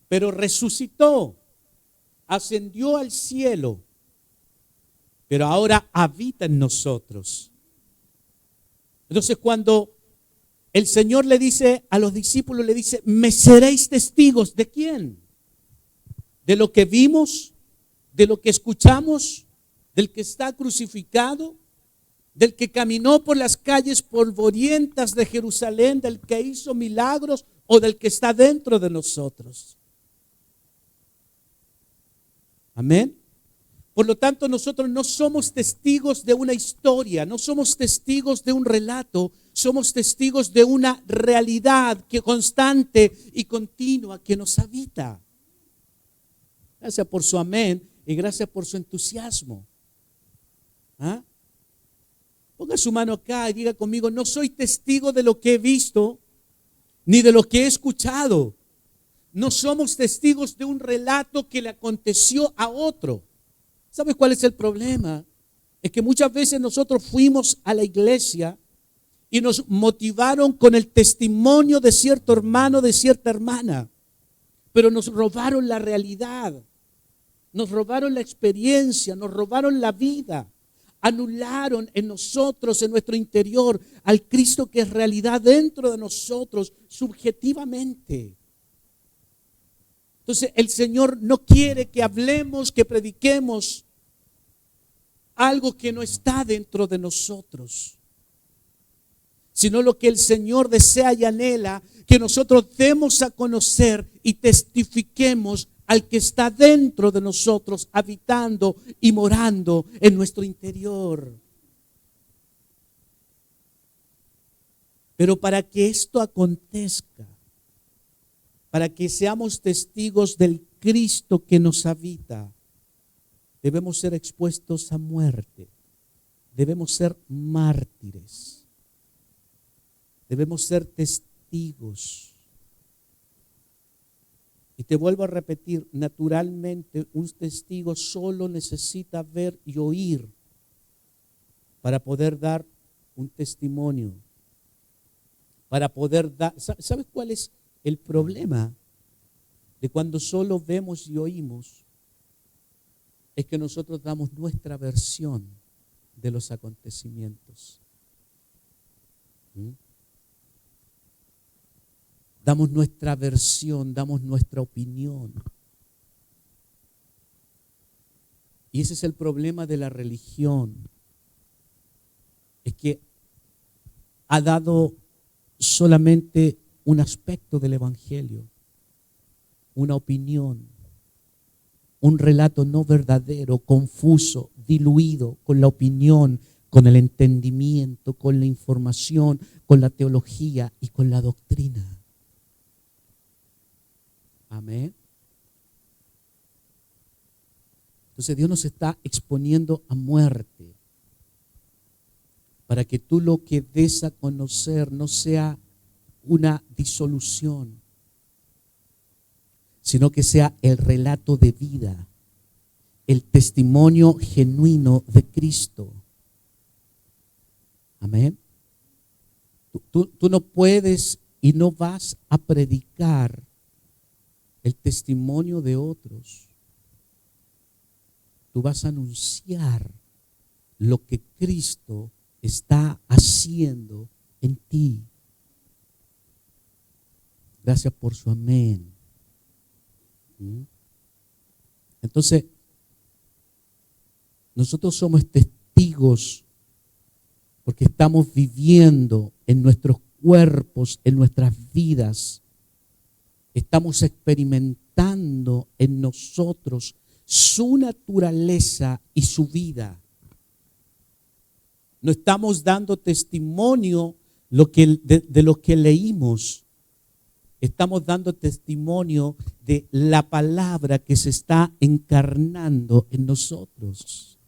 pero resucitó, ascendió al cielo, pero ahora habita en nosotros. Entonces, cuando el Señor le dice a los discípulos, le dice, me seréis testigos, ¿de quién? De lo que vimos, de lo que escuchamos, del que está crucificado, del que caminó por las calles polvorientas de Jerusalén, del que hizo milagros o del que está dentro de nosotros. Amén. Por lo tanto, nosotros no somos testigos de una historia, no somos testigos de un relato, somos testigos de una realidad que constante y continua que nos habita. Gracias por su amén y gracias por su entusiasmo. ¿Ah? Ponga su mano acá y diga conmigo, no soy testigo de lo que he visto ni de lo que he escuchado. No somos testigos de un relato que le aconteció a otro. ¿Sabes cuál es el problema? Es que muchas veces nosotros fuimos a la iglesia y nos motivaron con el testimonio de cierto hermano, de cierta hermana, pero nos robaron la realidad, nos robaron la experiencia, nos robaron la vida, anularon en nosotros, en nuestro interior, al Cristo que es realidad dentro de nosotros, subjetivamente. Entonces el Señor no quiere que hablemos, que prediquemos algo que no está dentro de nosotros, sino lo que el Señor desea y anhela, que nosotros demos a conocer y testifiquemos al que está dentro de nosotros, habitando y morando en nuestro interior. Pero para que esto acontezca, para que seamos testigos del Cristo que nos habita, debemos ser expuestos a muerte, debemos ser mártires, debemos ser testigos. Y te vuelvo a repetir, naturalmente un testigo solo necesita ver y oír para poder dar un testimonio, para poder dar. ¿Sabes cuál es el problema de cuando solo vemos y oímos? Es que nosotros damos nuestra versión de los acontecimientos. Damos nuestra versión, damos nuestra opinión. Y ese es el problema de la religión. Es que ha dado solamente un aspecto del evangelio, una opinión, un relato no verdadero, confuso, diluido con la opinión, con el entendimiento, con la información, con la teología y con la doctrina. Amén. Entonces Dios nos está exponiendo a muerte para que tú lo que des a conocer no sea una disolución, sino que sea el relato de vida, el testimonio genuino de Cristo. Amén. Tú no puedes y no vas a predicar el testimonio de otros. Tú vas a anunciar lo que Cristo está haciendo en ti. Gracias por su amén. Entonces, nosotros somos testigos porque estamos viviendo en nuestros cuerpos, en nuestras vidas. Estamos experimentando en nosotros su naturaleza y su vida. No estamos dando testimonio de lo que leímos. Estamos dando testimonio de la palabra que se está encarnando en nosotros.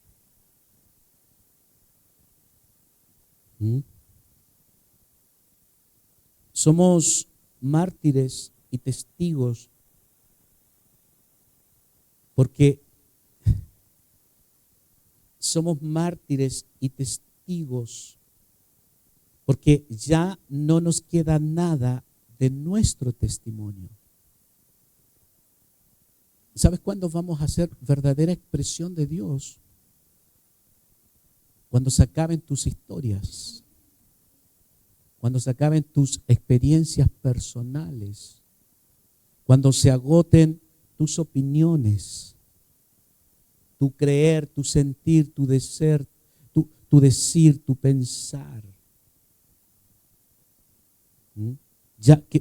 Somos mártires y testigos porque somos mártires y testigos porque ya no nos queda nada de nuestro testimonio. ¿Sabes cuándo vamos a ser verdadera expresión de Dios? Cuando se acaben tus historias, cuando se acaben tus experiencias personales, cuando se agoten tus opiniones, tu creer, tu sentir, tu desear, tu decir, tu pensar.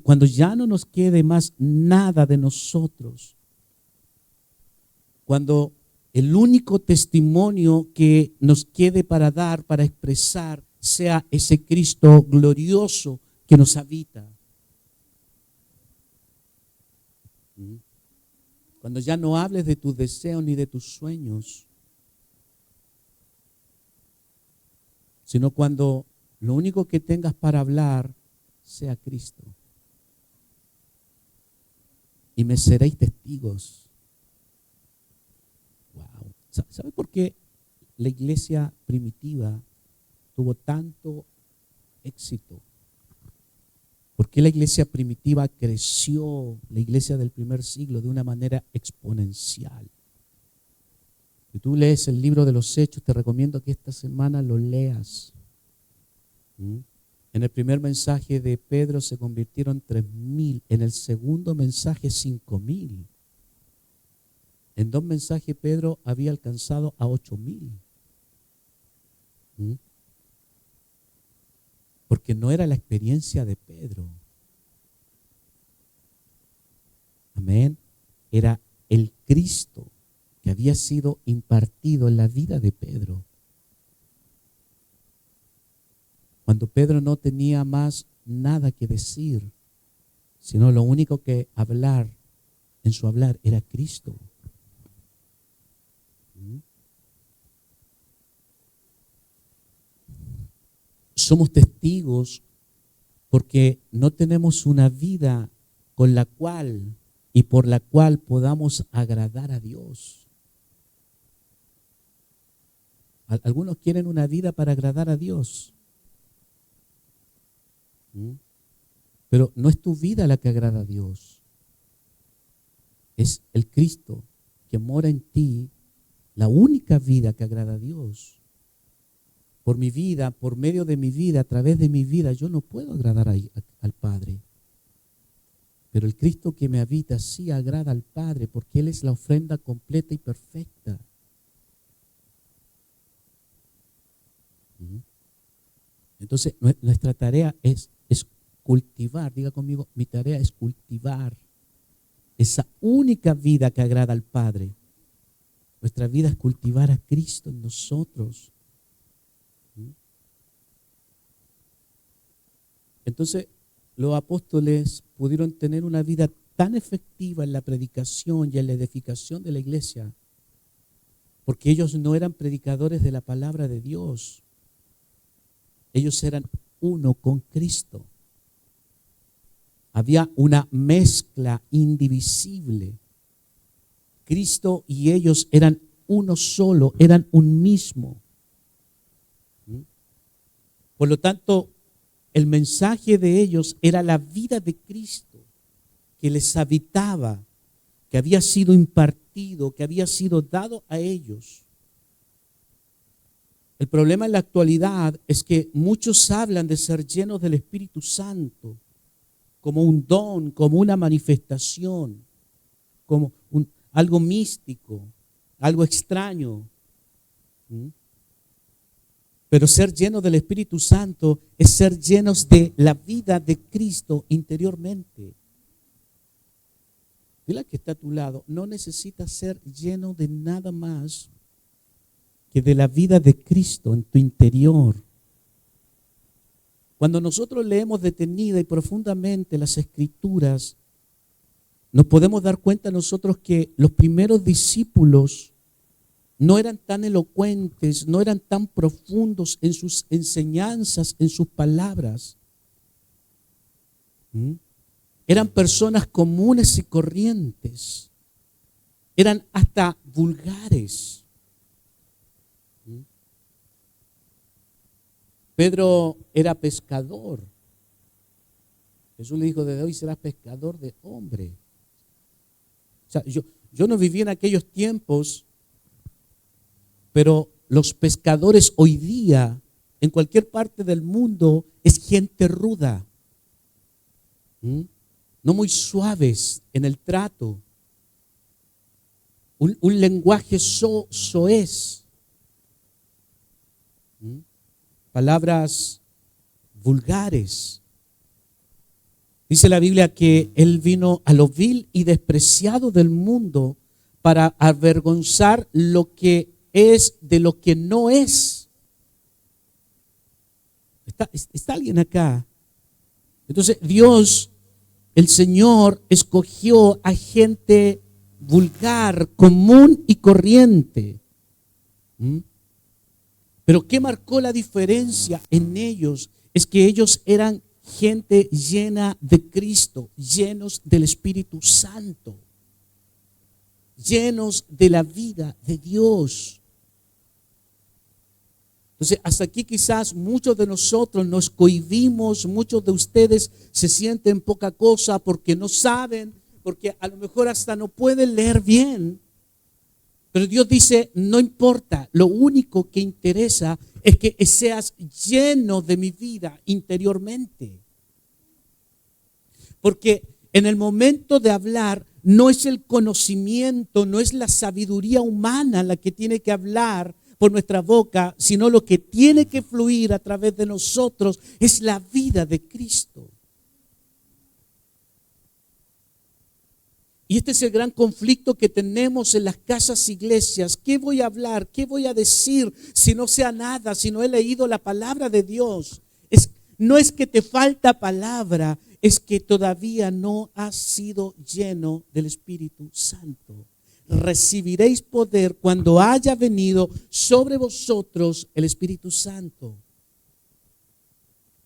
Cuando ya no nos quede más nada de nosotros, cuando el único testimonio que nos quede para dar, para expresar, sea ese Cristo glorioso que nos habita. Cuando ya no hables de tus deseos ni de tus sueños, sino cuando lo único que tengas para hablar sea Cristo. Y me seréis testigos. Wow. ¿Sabe por qué la iglesia primitiva tuvo tanto éxito? ¿Por qué la iglesia primitiva creció, la iglesia del primer siglo, de una manera exponencial? Si tú lees el libro de los Hechos, te recomiendo que esta semana lo leas. En el primer mensaje de Pedro se convirtieron 3,000. En el segundo mensaje 5,000. En 2 mensajes Pedro había alcanzado a 8,000. Porque no era la experiencia de Pedro. Amén. Era el Cristo que había sido impartido en la vida de Pedro. Cuando Pedro no tenía más nada que decir, sino lo único que hablar, en su hablar, era Cristo. Somos testigos porque no tenemos una vida con la cual y por la cual podamos agradar a Dios. Algunos quieren una vida para agradar a Dios. Pero no es tu vida la que agrada a Dios. Es el Cristo que mora en ti, la única vida que agrada a Dios. Por mi vida, por medio de mi vida, a través de mi vida, yo no puedo agradar al Padre. Pero el Cristo que me habita sí agrada al Padre porque Él es la ofrenda completa y perfecta. Entonces, nuestra tarea es cultivar, diga conmigo, mi tarea es cultivar esa única vida que agrada al Padre. Nuestra vida es cultivar a Cristo en nosotros. Entonces, los apóstoles pudieron tener una vida tan efectiva en la predicación y en la edificación de la iglesia, porque ellos no eran predicadores de la palabra de Dios. Ellos eran uno con Cristo. Había una mezcla indivisible. Cristo y ellos eran uno solo, eran un mismo. Por lo tanto, el mensaje de ellos era la vida de Cristo que les habitaba, que había sido impartido, que había sido dado a ellos. El problema en la actualidad es que muchos hablan de ser llenos del Espíritu Santo como un don, como una manifestación, como algo místico, algo extraño. ¿Mm? Pero ser lleno del Espíritu Santo es ser llenos de la vida de Cristo interiormente. Dile al que está a tu lado, no necesitas ser lleno de nada más que de la vida de Cristo en tu interior. Cuando nosotros leemos detenida y profundamente las Escrituras, nos podemos dar cuenta nosotros que los primeros discípulos no eran tan elocuentes, no eran tan profundos en sus enseñanzas, en sus palabras. Eran personas comunes y corrientes. Eran hasta vulgares. Pedro era pescador. Jesús le dijo, desde hoy serás pescador de hombres. O sea, yo no viví en aquellos tiempos, pero los pescadores hoy día, en cualquier parte del mundo, es gente ruda. No muy suaves en el trato. Un lenguaje soez. Palabras vulgares. Dice la Biblia que Él vino a lo vil y despreciado del mundo para avergonzar lo que es de lo que no es. ¿Está alguien acá? Entonces Dios, el Señor, escogió a gente vulgar, común y corriente. Pero ¿qué marcó la diferencia en ellos? Es que ellos eran gente llena de Cristo, llenos del Espíritu Santo, llenos de la vida de Dios. Entonces, hasta aquí quizás muchos de nosotros nos cohibimos, muchos de ustedes se sienten poca cosa porque no saben, porque a lo mejor hasta no pueden leer bien. Pero Dios dice, no importa, lo único que interesa es que seas lleno de mi vida interiormente. Porque en el momento de hablar, no es el conocimiento, no es la sabiduría humana la que tiene que hablar por nuestra boca, sino lo que tiene que fluir a través de nosotros es la vida de Cristo. Y este es el gran conflicto que tenemos en las casas iglesias. ¿Qué voy a hablar? ¿Qué voy a decir si no sea nada, si no he leído la palabra de Dios? No es que te falta palabra, es que todavía no has sido lleno del Espíritu Santo. Recibiréis poder cuando haya venido sobre vosotros el Espíritu Santo.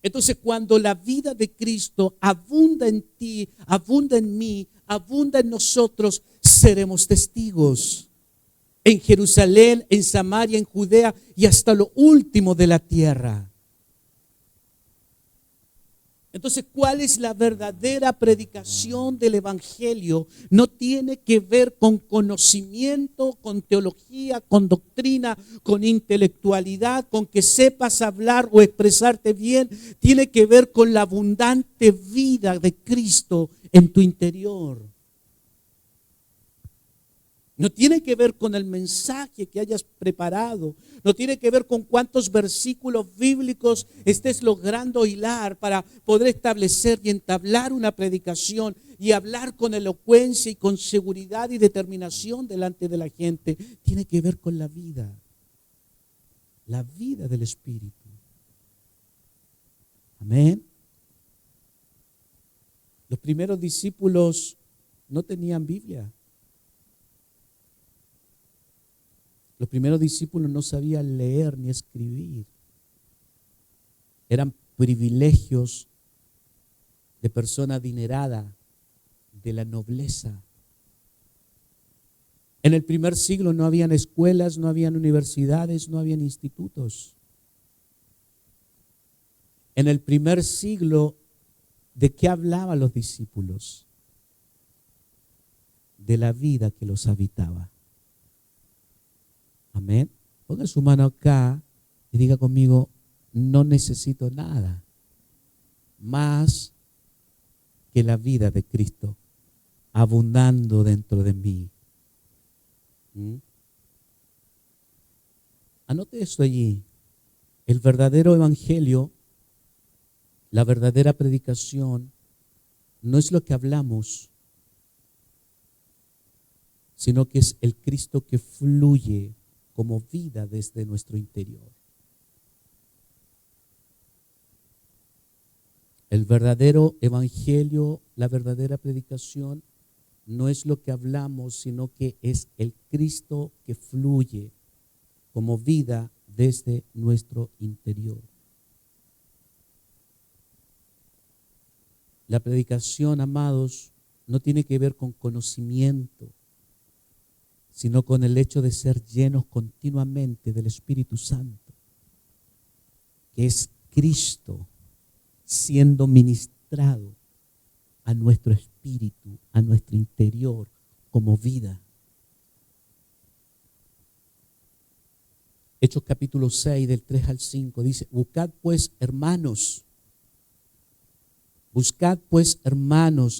Entonces, cuando la vida de Cristo abunda en ti, abunda en mí, abunda en nosotros, seremos testigos. En Jerusalén, en Samaria, en Judea y hasta lo último de la tierra. Entonces, ¿cuál es la verdadera predicación del Evangelio? No tiene que ver con conocimiento, con teología, con doctrina, con intelectualidad, con que sepas hablar o expresarte bien. Tiene que ver con la abundante vida de Cristo en tu interior. No tiene que ver con el mensaje que hayas preparado. No tiene que ver con cuántos versículos bíblicos estés logrando hilar para poder establecer y entablar una predicación y hablar con elocuencia y con seguridad y determinación delante de la gente. Tiene que ver con la vida del Espíritu. Amén. Los primeros discípulos no tenían Biblia. Los primeros discípulos no sabían leer ni escribir. Eran privilegios de persona adinerada, de la nobleza. En el primer siglo no habían escuelas, no habían universidades, no habían institutos. En el primer siglo, ¿de qué hablaban los discípulos? De la vida que los habitaba. Amén. Ponga su mano acá y diga conmigo, no necesito nada más que la vida de Cristo abundando dentro de mí. Anote esto allí. El verdadero evangelio, la verdadera predicación, no es lo que hablamos, sino que es el Cristo que fluye como vida desde nuestro interior. El verdadero evangelio, la verdadera predicación, no es lo que hablamos, sino que es el Cristo que fluye como vida desde nuestro interior. La predicación, amados, no tiene que ver con conocimiento, sino con el hecho de ser llenos continuamente del Espíritu Santo, que es Cristo siendo ministrado a nuestro espíritu, a nuestro interior, como vida. Hechos capítulo 6, del 3 al 5, dice: buscad pues, hermanos,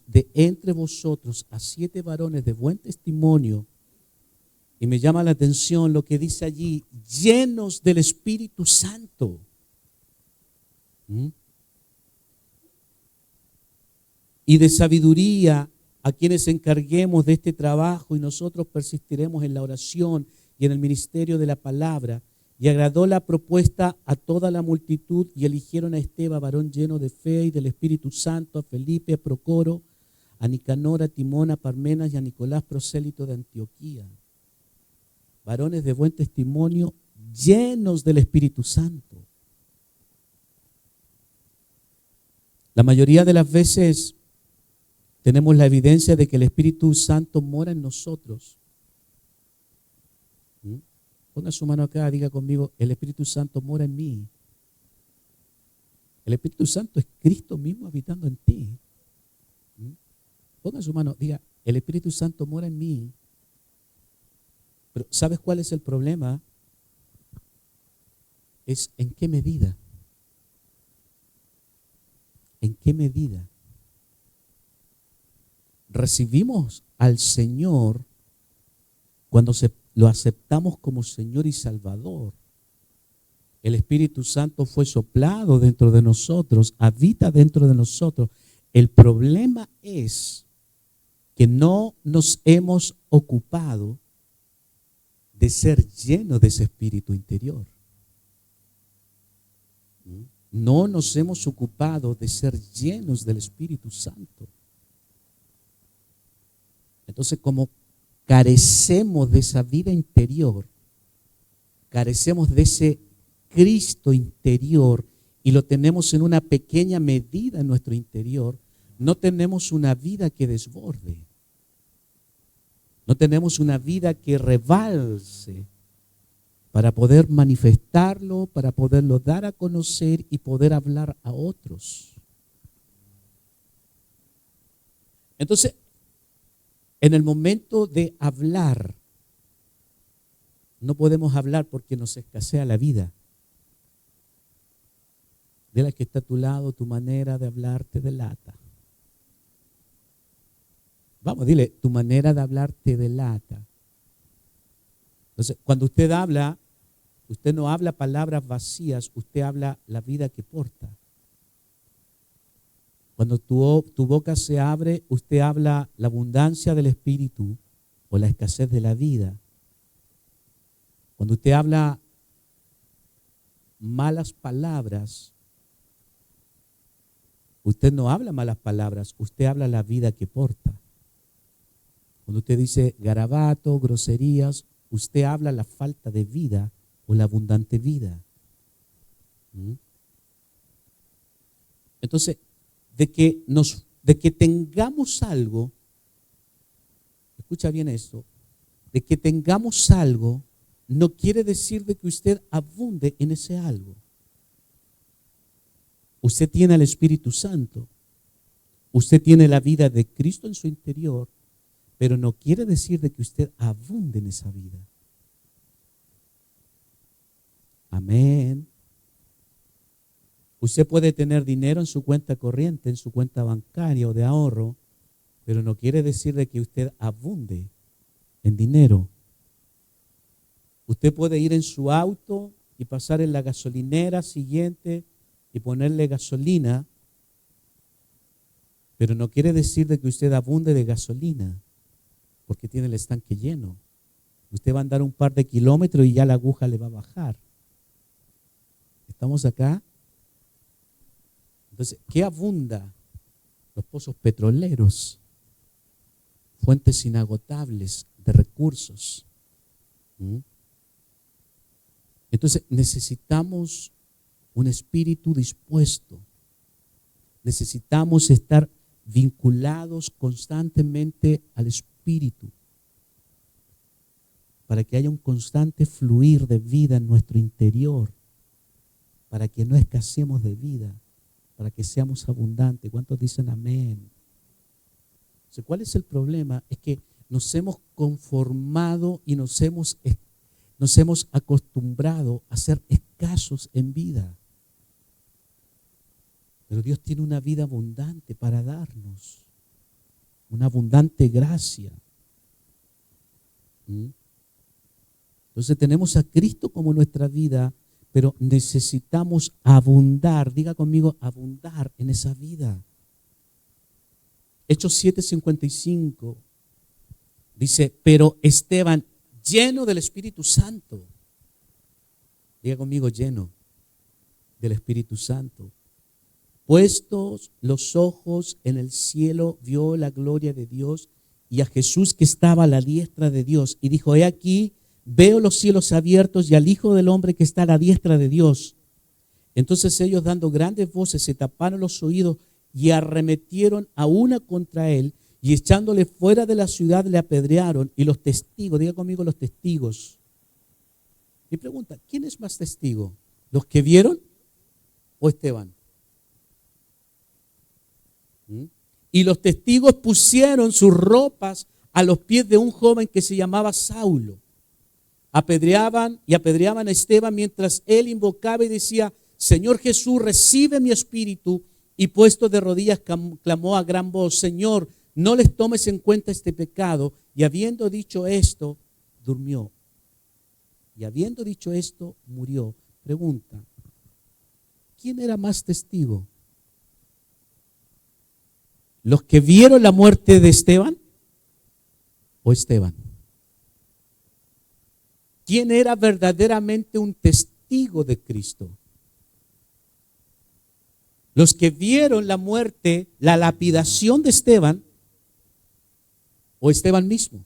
de entre vosotros a 7 varones de buen testimonio. Y me llama la atención lo que dice allí: llenos del Espíritu Santo. Y de sabiduría, a quienes encarguemos de este trabajo, y nosotros persistiremos en la oración y en el ministerio de la palabra. Y agradó la propuesta a toda la multitud, y eligieron a Esteban, varón lleno de fe y del Espíritu Santo, a Felipe, a Procoro, a Nicanor, a Timón, a Parmenas y a Nicolás, prosélito de Antioquía. Varones de buen testimonio, llenos del Espíritu Santo. La mayoría de las veces tenemos la evidencia de que el Espíritu Santo mora en nosotros. Ponga su mano acá, diga conmigo: el Espíritu Santo mora en mí. El Espíritu Santo es Cristo mismo habitando en ti. Ponga su mano, diga: el Espíritu Santo mora en mí. Pero ¿sabes cuál es el problema? Es en qué medida. ¿En qué medida recibimos al Señor cuando lo aceptamos como Señor y Salvador? El Espíritu Santo fue soplado dentro de nosotros, habita dentro de nosotros. El problema es que no nos hemos ocupado de ser llenos de ese Espíritu interior. No nos hemos ocupado de ser llenos del Espíritu Santo. Entonces, como carecemos de esa vida interior, carecemos de ese Cristo interior y lo tenemos en una pequeña medida en nuestro interior, no tenemos una vida que desborde. No tenemos una vida que rebalse para poder manifestarlo, para poderlo dar a conocer y poder hablar a otros. Entonces, en el momento de hablar, no podemos hablar porque nos escasea la vida. Dile al que está a tu lado: tu manera de hablar te delata. Vamos, dile: tu manera de hablar te delata. Entonces, cuando usted habla, usted no habla palabras vacías, usted habla la vida que porta. Cuando tu boca se abre, usted habla la abundancia del Espíritu o la escasez de la vida. Cuando usted habla malas palabras, usted no habla malas palabras, usted habla la vida que porta. Cuando usted dice garabato, groserías, usted habla la falta de vida o la abundante vida. Entonces, de que tengamos algo, escucha bien esto, de que tengamos algo, no quiere decir de que usted abunde en ese algo. Usted tiene al Espíritu Santo, usted tiene la vida de Cristo en su interior, pero no quiere decir de que usted abunde en esa vida. Amén. Usted puede tener dinero en su cuenta corriente, en su cuenta bancaria o de ahorro, pero no quiere decir de que usted abunde en dinero. Usted puede ir en su auto y pasar en la gasolinera siguiente y ponerle gasolina, pero no quiere decir de que usted abunde de gasolina, porque tiene el estanque lleno. Usted va a andar un par de kilómetros y ya la aguja le va a bajar. ¿Estamos acá? Entonces, ¿qué abunda? Los pozos petroleros, fuentes inagotables de recursos. Entonces, necesitamos un espíritu dispuesto. Necesitamos estar vinculados constantemente al espíritu para que haya un constante fluir de vida en nuestro interior, para que no escaseemos de vida, para que seamos abundantes. ¿Cuántos dicen amén? Entonces, ¿cuál es el problema? Es que nos hemos conformado y nos hemos acostumbrado a ser escasos en vida. Pero Dios tiene una vida abundante para darnos, una abundante gracia. Entonces tenemos a Cristo como nuestra vida, pero necesitamos abundar, diga conmigo, abundar en esa vida. Hechos 7:55 dice, pero Esteban, lleno del Espíritu Santo, diga conmigo, lleno del Espíritu Santo, puestos los ojos en el cielo, vio la gloria de Dios y a Jesús que estaba a la diestra de Dios. Y dijo, he aquí, veo los cielos abiertos y al Hijo del Hombre que está a la diestra de Dios. Entonces ellos, dando grandes voces, se taparon los oídos y arremetieron a una contra él y echándole fuera de la ciudad le apedrearon. Y los testigos, diga conmigo los testigos. Mi pregunta, ¿quién es más testigo? ¿Los que vieron o Esteban? Y los testigos pusieron sus ropas a los pies de un joven que se llamaba Saulo. Apedreaban a Esteban mientras él invocaba y decía, Señor Jesús, recibe mi espíritu. Y puesto de rodillas clamó a gran voz, Señor, no les tomes en cuenta este pecado. Y habiendo dicho esto, durmió. Y habiendo dicho esto, murió. Pregunta, ¿quién era más testigo? ¿Los que vieron la muerte de Esteban o Esteban? ¿Quién era verdaderamente un testigo de Cristo? ¿Los que vieron la muerte, la lapidación de Esteban o Esteban mismo?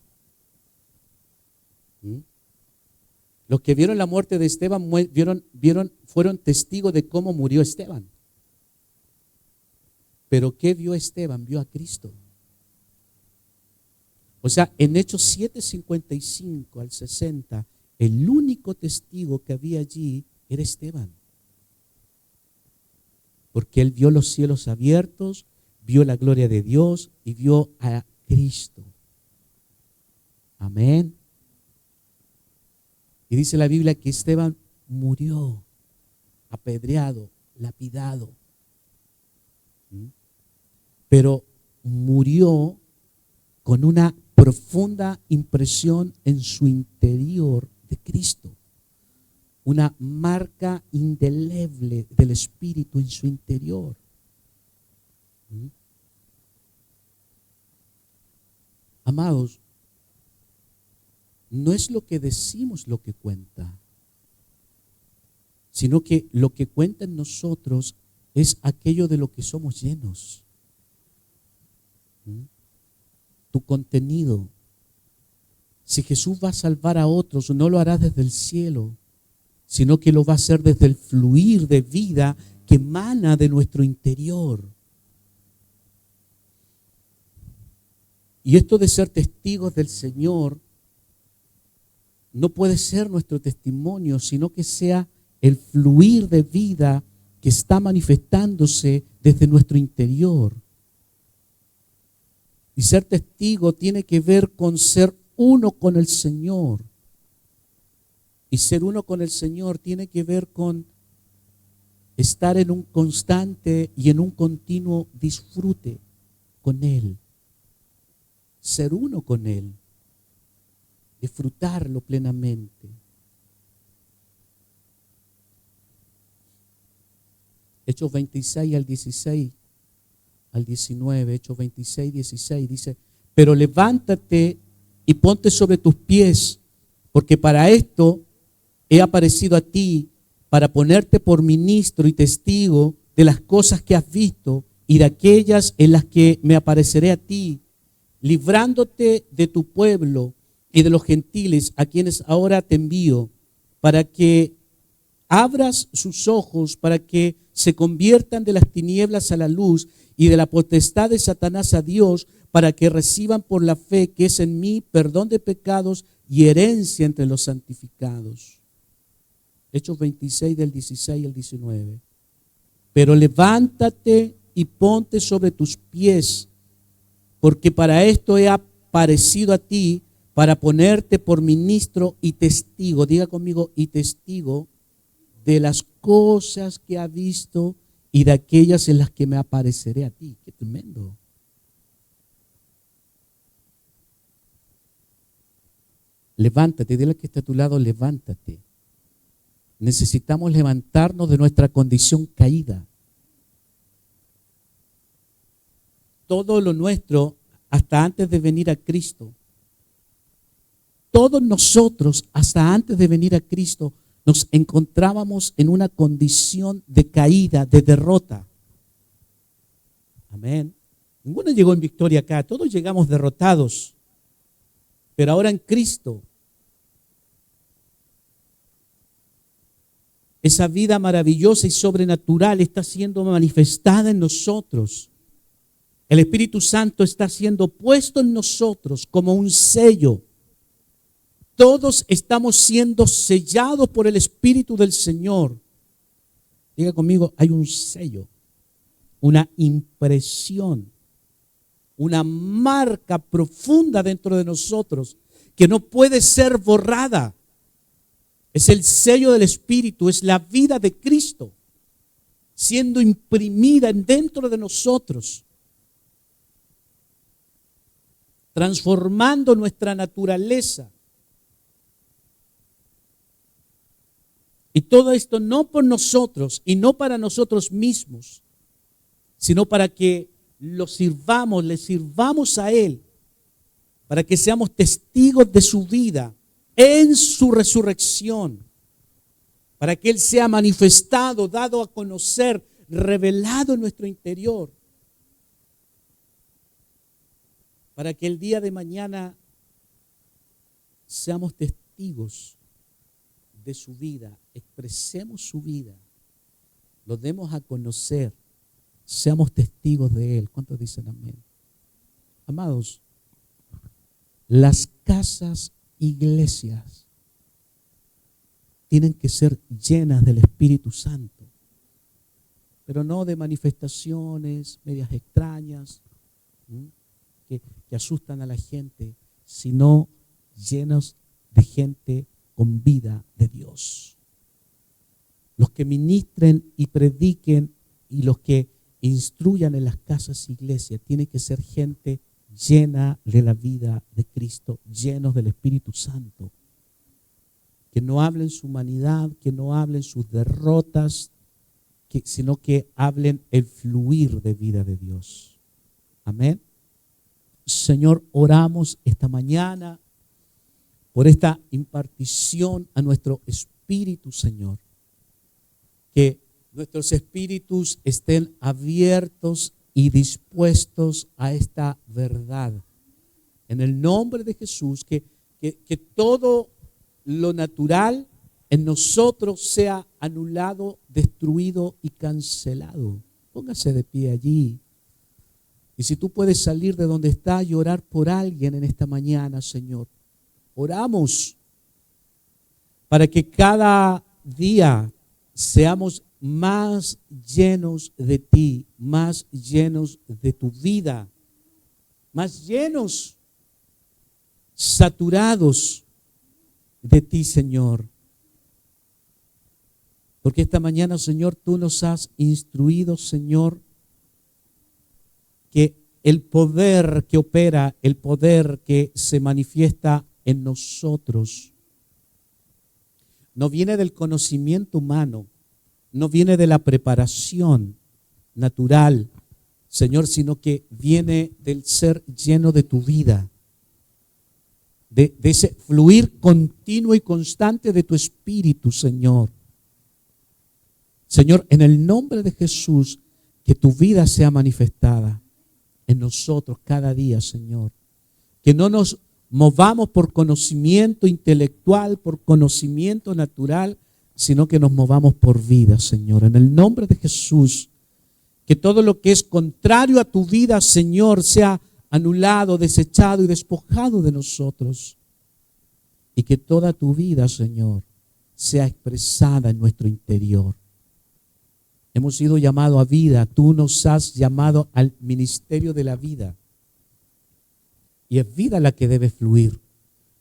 Los que vieron la muerte de Esteban fueron testigos de cómo murió Esteban. Pero ¿qué vio Esteban? Vio a Cristo. O sea, en Hechos 7:55 al 60, el único testigo que había allí era Esteban. Porque él vio los cielos abiertos, vio la gloria de Dios y vio a Cristo. Amén. Y dice la Biblia que Esteban murió, apedreado, lapidado. Pero murió con una profunda impresión en su interior de Cristo. Una marca indeleble del Espíritu en su interior. Amados, no es lo que decimos lo que cuenta, sino que lo que cuenta en nosotros es aquello de lo que somos llenos. Tu contenido. Si Jesús va a salvar a otros, no lo hará desde el cielo, sino que lo va a hacer desde el fluir de vida que emana de nuestro interior. Y esto de ser testigos del Señor no puede ser nuestro testimonio, sino que sea el fluir de vida que está manifestándose desde nuestro interior. Y ser testigo tiene que ver con ser uno con el Señor. Y ser uno con el Señor tiene que ver con estar en un constante y en un continuo disfrute con Él. Ser uno con Él. Disfrutarlo plenamente. Hechos 26 al 16, al 19, Hechos 26, 16, dice, pero levántate y ponte sobre tus pies, porque para esto he aparecido a ti, para ponerte por ministro y testigo de las cosas que has visto y de aquellas en las que me apareceré a ti, librándote de tu pueblo y de los gentiles a quienes ahora te envío, para que abras sus ojos, para que se conviertan de las tinieblas a la luz y de la potestad de Satanás a Dios, para que reciban por la fe que es en mí perdón de pecados y herencia entre los santificados. Hechos 26 del 16 al 19. Pero levántate y ponte sobre tus pies, porque para esto he aparecido a ti, para ponerte por ministro y testigo, diga conmigo, y testigo de las cosas que ha visto y de aquellas en las que me apareceré a ti. Qué tremendo. Levántate, dile al que está a tu lado, levántate. Necesitamos levantarnos de nuestra condición caída. Todo lo nuestro, hasta antes de venir a Cristo, todos nosotros, hasta antes de venir a Cristo, nos encontrábamos en una condición de caída, de derrota. Amén. Ninguno llegó en victoria acá, todos llegamos derrotados. Pero ahora en Cristo, esa vida maravillosa y sobrenatural está siendo manifestada en nosotros. El Espíritu Santo está siendo puesto en nosotros como un sello. Todos estamos siendo sellados por el Espíritu del Señor. Diga conmigo, hay un sello, una impresión, una marca profunda dentro de nosotros que no puede ser borrada. Es el sello del Espíritu, es la vida de Cristo siendo imprimida dentro de nosotros, transformando nuestra naturaleza. Y todo esto no por nosotros y no para nosotros mismos, sino para que lo sirvamos, le sirvamos a Él, para que seamos testigos de su vida en su resurrección, para que Él sea manifestado, dado a conocer, revelado en nuestro interior, para que el día de mañana seamos testigos de su vida, expresemos su vida, lo demos a conocer, seamos testigos de Él. ¿Cuántos dicen amén? Amados, las casas, iglesias, tienen que ser llenas del Espíritu Santo, pero no de manifestaciones medias extrañas que asustan a la gente, sino llenos de gente con vida de Dios. Los que ministren y prediquen y los que instruyan en las casas iglesias tienen que ser gente llena de la vida de Cristo, llenos del Espíritu Santo. Que no hablen su humanidad, que no hablen sus derrotas, sino que hablen el fluir de vida de Dios. Amén. Señor, oramos esta mañana por esta impartición a nuestro espíritu, Señor. Que nuestros espíritus estén abiertos y dispuestos a esta verdad. En el nombre de Jesús, que todo lo natural en nosotros sea anulado, destruido y cancelado. Póngase de pie allí. Y si tú puedes salir de donde estás y orar por alguien en esta mañana, Señor, oramos para que cada día seamos más llenos de ti, más llenos de tu vida, más llenos, saturados de ti, Señor. Porque esta mañana, Señor, tú nos has instruido, Señor, que el poder que opera, el poder que se manifiesta en nosotros, no viene del conocimiento humano, no viene de la preparación natural, Señor, sino que viene del ser lleno de tu vida, de ese fluir continuo y constante de tu espíritu, Señor. Señor, en el nombre de Jesús, que tu vida sea manifestada en nosotros cada día, Señor. Que no nos movamos por conocimiento intelectual, por conocimiento natural, sino que nos movamos por vida, Señor. En el nombre de Jesús, que todo lo que es contrario a tu vida, Señor, sea anulado, desechado y despojado de nosotros. Y que toda tu vida, Señor, sea expresada en nuestro interior. Hemos sido llamados a vida. Tú nos has llamado al ministerio de la vida. Y es vida la que debe fluir.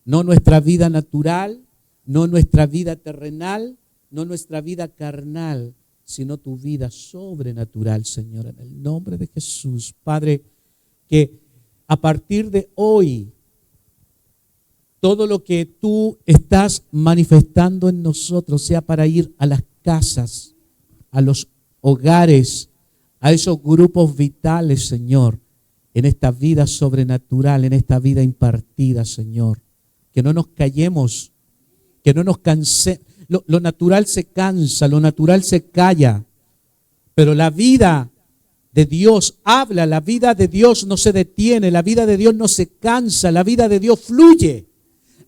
No nuestra vida natural, no nuestra vida terrenal, no nuestra vida carnal, sino tu vida sobrenatural, Señor, en el nombre de Jesús. Padre, que a partir de hoy, todo lo que tú estás manifestando en nosotros sea para ir a las casas, a los hogares, a esos grupos vitales, Señor, en esta vida sobrenatural, en esta vida impartida, Señor. Que no nos callemos, que no nos cansemos. Lo natural se cansa, lo natural se calla, pero la vida de Dios habla, la vida de Dios no se detiene, la vida de Dios no se cansa, la vida de Dios fluye.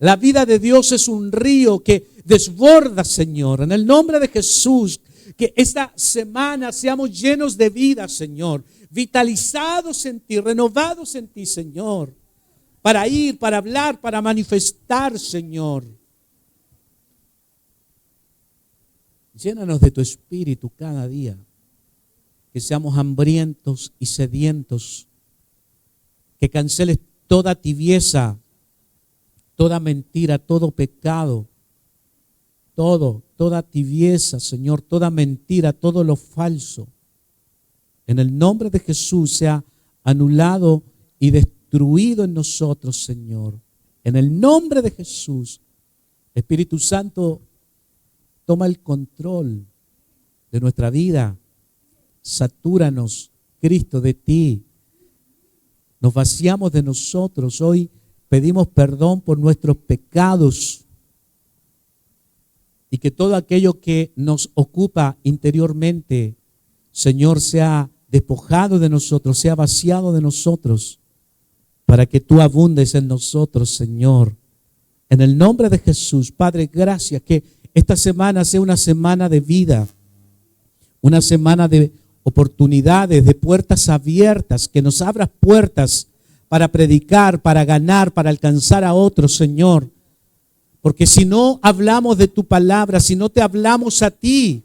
La vida de Dios es un río que desborda, Señor. En el nombre de Jesús, que esta semana seamos llenos de vida, Señor. Vitalizados en ti, renovados en ti, Señor. Para ir, para hablar, para manifestar, Señor. Llénanos de tu espíritu cada día. Que seamos hambrientos y sedientos. Que canceles toda tibieza, toda mentira, todo pecado, toda tibieza, Señor, toda mentira, todo lo falso. En el nombre de Jesús sea anulado y destruido en nosotros, Señor. En el nombre de Jesús, Espíritu Santo, toma el control de nuestra vida. Satúranos, Cristo, de ti. Nos vaciamos de nosotros. Hoy pedimos perdón por nuestros pecados y que todo aquello que nos ocupa interiormente, Señor, sea despojado de nosotros, sea vaciado de nosotros, para que tú abundes en nosotros, Señor. En el nombre de Jesús, Padre, gracias, que esta semana sea una semana de vida, una semana de oportunidades, de puertas abiertas, que nos abras puertas para predicar, para ganar, para alcanzar a otros, Señor. Porque si no hablamos de tu palabra, si no te hablamos a ti,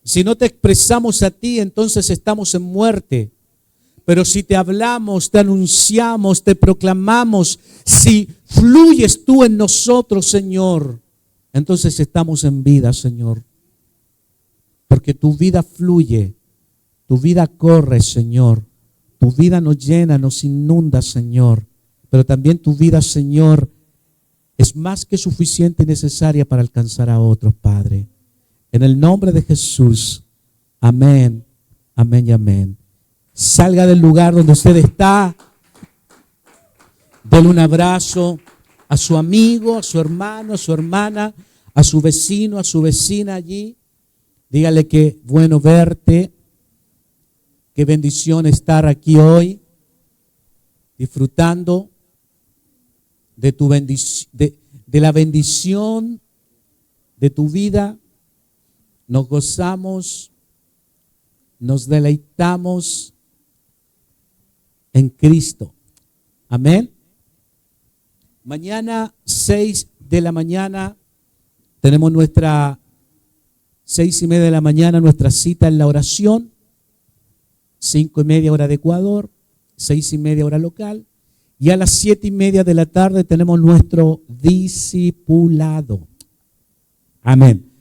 si no te expresamos a ti, entonces estamos en muerte. Pero si te hablamos, te anunciamos, te proclamamos, si fluyes tú en nosotros, Señor, entonces estamos en vida, Señor. Porque tu vida fluye, tu vida corre, Señor. Tu vida nos llena, nos inunda, Señor. Pero también tu vida, Señor, es más que suficiente y necesaria para alcanzar a otros, Padre. En el nombre de Jesús. Amén, amén y amén. Salga del lugar donde usted está. Dele un abrazo a su amigo, a su hermano, a su hermana, a su vecino, a su vecina allí. Dígale que bueno verte. Qué bendición estar aquí hoy, disfrutando de tu de la bendición de tu vida. Nos gozamos, nos deleitamos en Cristo. Amén. Mañana 6 de la mañana tenemos 6:30 de la mañana, nuestra cita en la oración. 5:30 hora de Ecuador, 6:30 hora local. Y a las 7:30 de la tarde tenemos nuestro discipulado. Amén.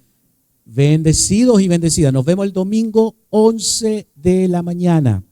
Bendecidos y bendecidas. Nos vemos el domingo 11 de la mañana.